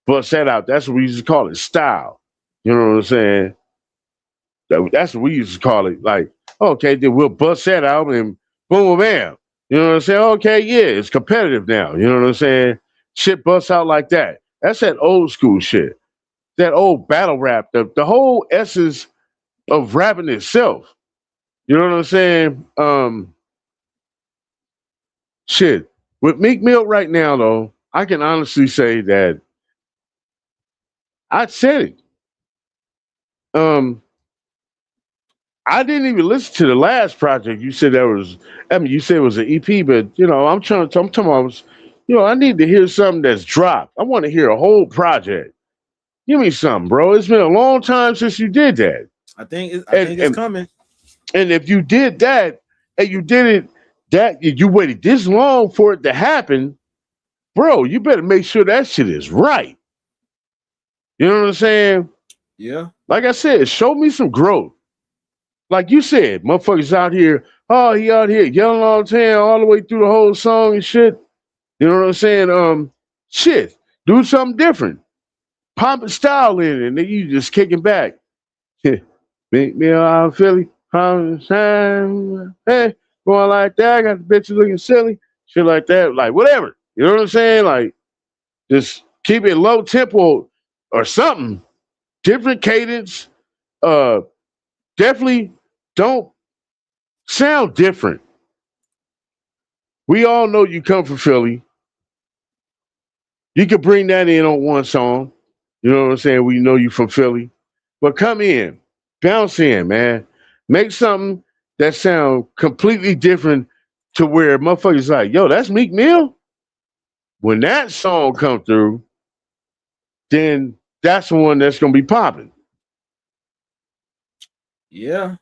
Speaker 2: bust that out. That's what we used to call it, style. You know what I'm saying? That's what we used to call it. Like, okay, then we'll bust that out and boom, bam. You know what I'm saying? Okay, yeah, it's competitive now. You know what I'm saying? Shit busts out like that. That's that old school shit. That old battle rap. The whole essence of rapping itself. You know what I'm saying? Shit. With Meek Mill right now, though, I can honestly say that I said it. I didn't even listen to the last project. You said that was, I mean, you said it was an EP, but you know, I'm talking about, you know, I need to hear something that's dropped. I want to hear a whole project. Give me something, bro. It's been a long time since you did that.
Speaker 1: I think it's coming.
Speaker 2: And if you did that, and you did it that you waited this long for it to happen, bro, you better make sure that shit is right. You know what I'm saying?
Speaker 1: Yeah.
Speaker 2: Like I said, show me some growth. Like you said, motherfuckers out here, oh, he out here yelling all the time, all the way through the whole song and shit. You know what I'm saying? Shit, do something different. Pop a style in it, and then you just kicking back. Meek Mill out of Philly, hey, going like that. I got the bitches looking silly, shit like that, like whatever. You know what I'm saying? Like, just keep it low tempo or something. Different cadence. Definitely don't sound different. We all know you come from Philly. You could bring that in on one song. You know what I'm saying? We know you from Philly. But come in, bounce in, man. Make something that sound completely different to where motherfuckers like, yo, that's Meek Mill. When that song come through, then that's the one that's gonna be popping.
Speaker 1: Yeah.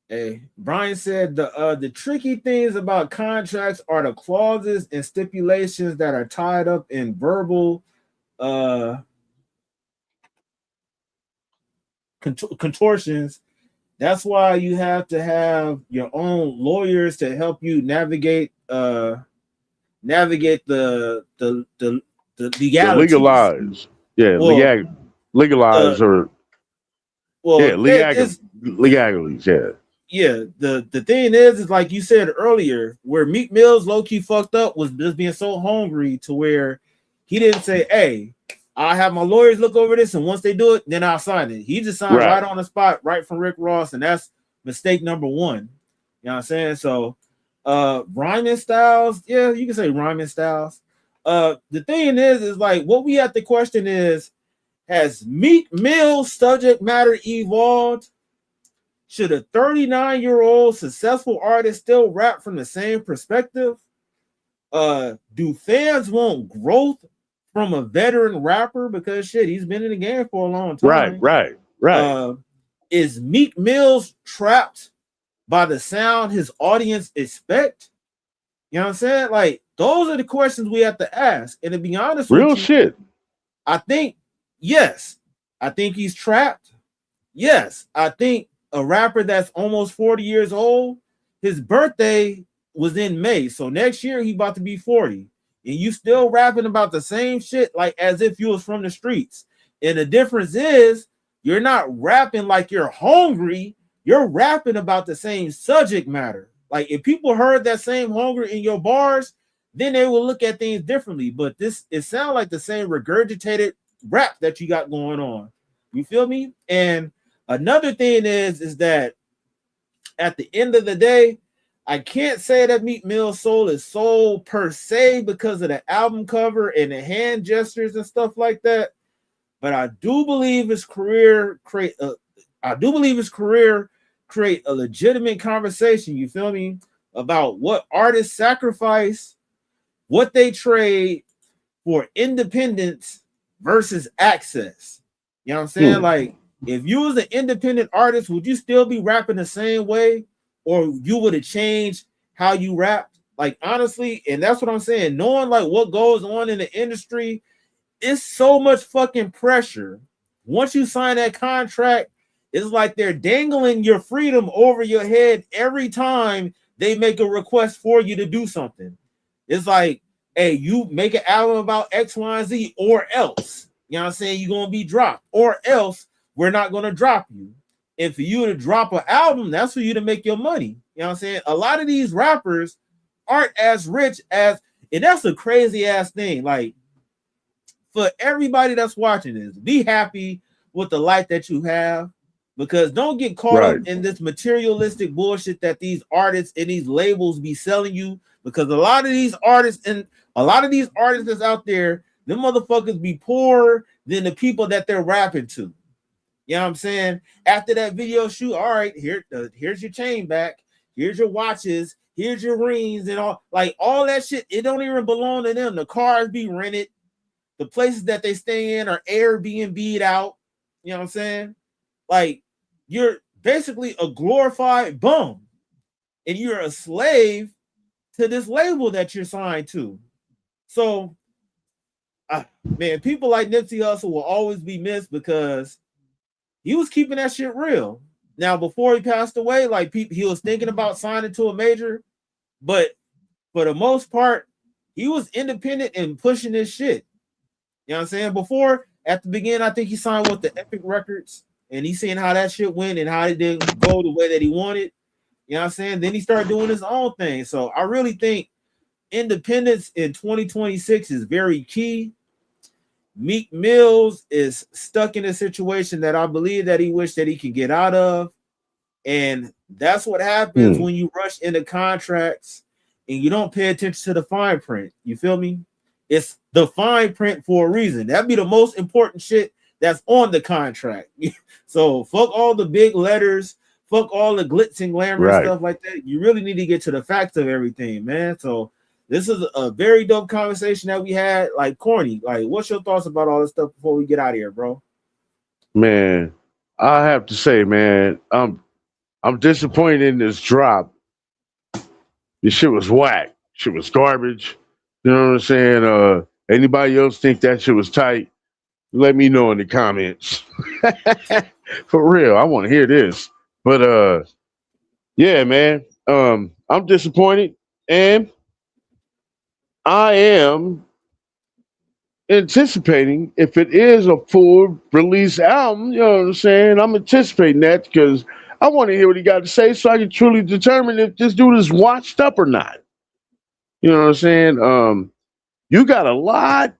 Speaker 1: Hey, Brian said the tricky things about contracts are the clauses and stipulations that are tied up in verbal contortions. That's why you have to have your own lawyers to help you navigate the legalities.
Speaker 2: Legalize. Yeah,
Speaker 1: Well,
Speaker 2: legalize or
Speaker 1: well,
Speaker 2: legalities, yeah.
Speaker 1: Yeah, the thing is like you said earlier, where Meek Mill's low-key fucked up was just being so hungry to where he didn't say, hey, I have my lawyers look over this, and once they do it, then I'll sign it. He just signed right on the spot, right from Rick Ross, and that's mistake number one. You know what I'm saying? So rhyming styles, yeah, you can say rhyming styles. The thing is like what we have to question is, has Meek Mill's subject matter evolved? Should a 39-year-old successful artist still rap from the same perspective? Do fans want growth from a veteran rapper? Because shit, he's been in the game for a long time.
Speaker 2: Right.
Speaker 1: Is Meek Mills trapped by the sound his audience expect? You know what I'm saying? Like, those are the questions we have to ask. And to be honest with you,
Speaker 2: shit.
Speaker 1: I think, yes, I think he's trapped. Yes, I think a rapper that's almost 40 years old, his birthday was in May. So next year he about to be 40. And you still rapping about the same shit like as if you was from the streets. And the difference is you're not rapping like you're hungry. You're rapping about the same subject matter. Like if people heard that same hunger in your bars, then they will look at things differently. But it sounds like the same regurgitated rap that you got going on. You feel me? And another thing is that at the end of the day, I can't say that Meek Mill's soul is soul per se because of the album cover and the hand gestures and stuff like that. But I do believe his career create a legitimate conversation. You feel me? About what artists sacrifice, what they trade for independence versus access. You know what I'm saying? Like, if you was an independent artist, would you still be rapping the same way, or you would have changed how you rapped? Like, honestly, and that's what I'm saying. Knowing like what goes on in the industry, it's so much fucking pressure. Once you sign that contract, it's like they're dangling your freedom over your head every time they make a request for you to do something. It's like, hey, you make an album about X, Y, and Z, or else. You know what I'm saying? You're gonna be dropped, or else we're not gonna drop you. And for you to drop an album, that's for you to make your money. You know what I'm saying? A lot of these rappers aren't as rich as, and that's a crazy ass thing. Like, for everybody that's watching this, be happy with the life that you have, because don't get caught up in this materialistic bullshit that these artists and these labels be selling you. Because a lot of these artists that's out there, them motherfuckers be poorer than the people that they're rapping to. You know what I'm saying? After that video shoot, all right, here's your chain back, here's your watches, here's your rings, and all that shit. It don't even belong to them. The cars be rented, the places that they stay in are Airbnb'd out. You know what I'm saying? Like, you're basically a glorified bum, and you're a slave to this label that you're signed to. So, man, people like Nipsey Hussle will always be missed because he was keeping that shit real. Now, before he passed away, like he was thinking about signing to a major, but for the most part, he was independent and pushing this shit. You know what I'm saying? Before, at the beginning, I think he signed with the Epic Records, and he's seeing how that shit went and how it didn't go the way that he wanted. You know what I'm saying? Then he started doing his own thing. So I really think independence in 2026 is very key. Meek Mills is stuck in a situation that I believe that he wished that he could get out of. And that's what happens when you rush into contracts and you don't pay attention to the fine print. You feel me? It's the fine print for a reason. That'd be the most important shit that's on the contract. So fuck all the big letters, fuck all the glitz and glamour and stuff like that. You really need to get to the facts of everything, man. So this is a very dope conversation that we had. Like, Corny, like, what's your thoughts about all this stuff before we get out of here, bro?
Speaker 2: Man, I have to say, man, I'm disappointed in this drop. This shit was whack. Shit was garbage. You know what I'm saying? Anybody else think that shit was tight? Let me know in the comments. For real, I want to hear this. But yeah, man. I'm disappointed, and I am anticipating if it is a full release album. You know what I'm saying? I'm anticipating that because I want to hear what he got to say so I can truly determine if this dude is washed up or not. You know what I'm saying? You got a lot.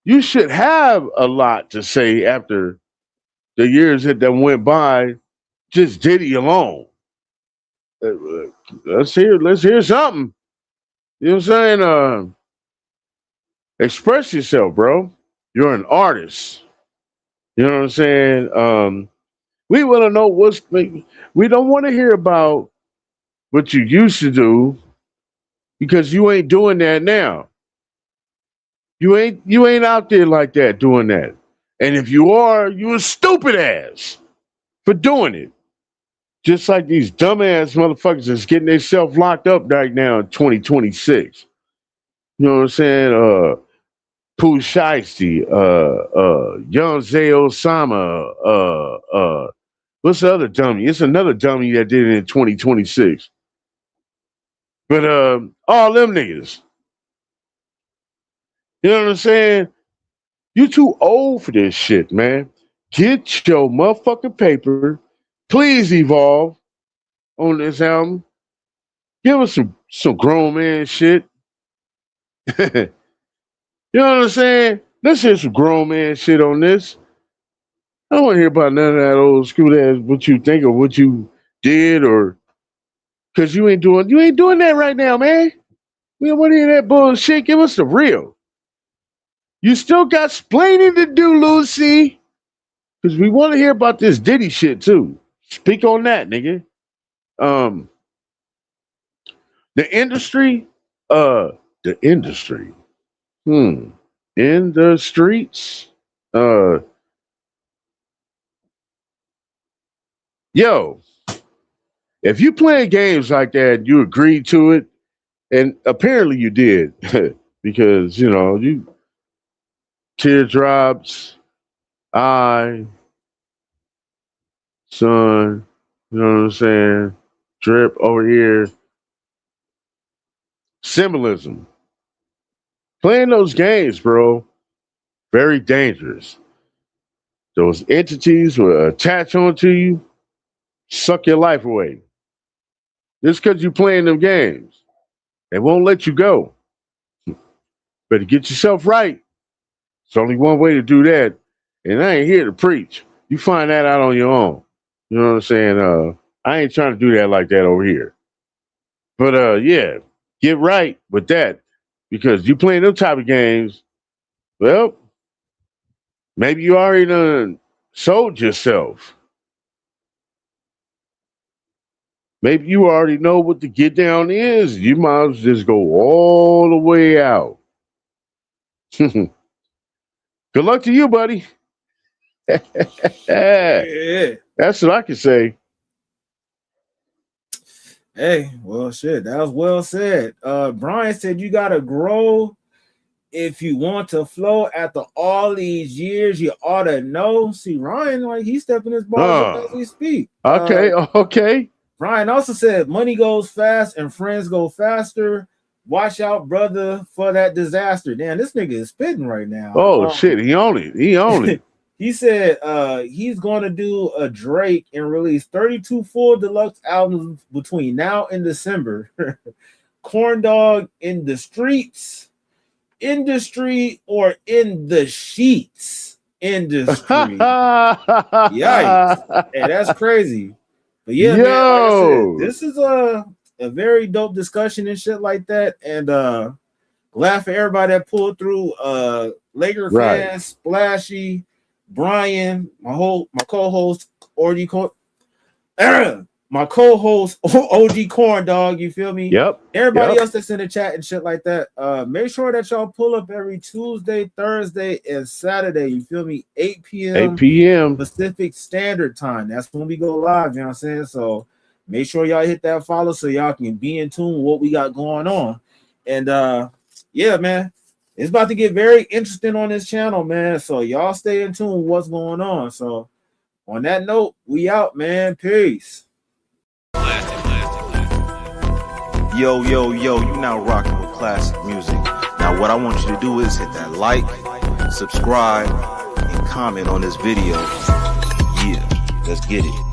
Speaker 2: You should have a lot to say after the years that went by. Just Diddy alone. Let's hear something. You know what I'm saying? Express yourself, bro. You're an artist. You know what I'm saying? We want to know we don't want to hear about what you used to do because you ain't doing that now. You ain't out there like that doing that. And if you are, you a stupid ass for doing it. Just like these dumbass motherfuckers that's getting themselves locked up right now in 2026. You know what I'm saying? Pooh Shiesty, Young Zay Osama, what's the other dummy? It's another dummy that did it in 2026. But all them niggas. You know what I'm saying? You too old for this shit, man. Get your motherfucking paper. Please evolve on this album. Give us some grown man shit. You know what I'm saying? Let's hear some grown man shit on this. I don't want to hear about none of that old school ass what you think or what you did or because you ain't doing that right now, man. We don't want to hear that bullshit. Give us the real. You still got splaining to do, Lucy. Because we want to hear about this Diddy shit too. Speak on that, nigga. The industry. In the streets. Yo, if you playing games like that, you agreed to it, and apparently you did, because you teardrops, eye, sun, you know what I'm saying, drip over here, symbolism. Playing those games, bro, very dangerous. Those entities will attach onto you, suck your life away. Just because you're playing them games, they won't let you go. Better get yourself right. It's only one way to do that. And I ain't here to preach. You find that out on your own. You know what I'm saying? I ain't trying to do that like that over here. But yeah, get right with that. Because you playing them type of games, well, maybe you already done sold yourself. Maybe you already know what the get down is. You might as well just go all the way out. Good luck to you, buddy.
Speaker 1: Yeah.
Speaker 2: That's what I can say.
Speaker 1: Hey, well, shit, that was well said. Brian said you gotta grow if you want to flow. After all these years, you ought to know. See, Ryan, like he's stepping his balls up as we speak.
Speaker 2: Okay.
Speaker 1: Ryan also said money goes fast and friends go faster. Watch out, brother, for that disaster. Damn, this nigga is spitting right now.
Speaker 2: Oh shit, he owned it.
Speaker 1: He said he's going to do a Drake and release 32 full deluxe albums between now and December. Corn Dog in the streets, industry, or in the sheets industry. Yikes. Hey, that's crazy. But yeah, man, like I said, this is a very dope discussion and shit like that. And glad for everybody that pulled through. Laker fans, Splashy, Brian, my co-host, my co-host OG Corn Dog, you feel me?
Speaker 2: Yep.
Speaker 1: Everybody else that's in the chat and shit like that. Make sure that y'all pull up every Tuesday, Thursday, and Saturday. You feel me? 8 p.m. Pacific Standard Time. That's when we go live. You know what I'm saying? So make sure y'all hit that follow so y'all can be in tune with what we got going on. And yeah, man. It's about to get very interesting on this channel, man. So y'all stay in tune with what's going on. So on that note, we out, man. Peace.
Speaker 11: Yo, you now rocking with classic music. Now what I want you to do is hit that like, subscribe, and comment on this video. Yeah, let's get it.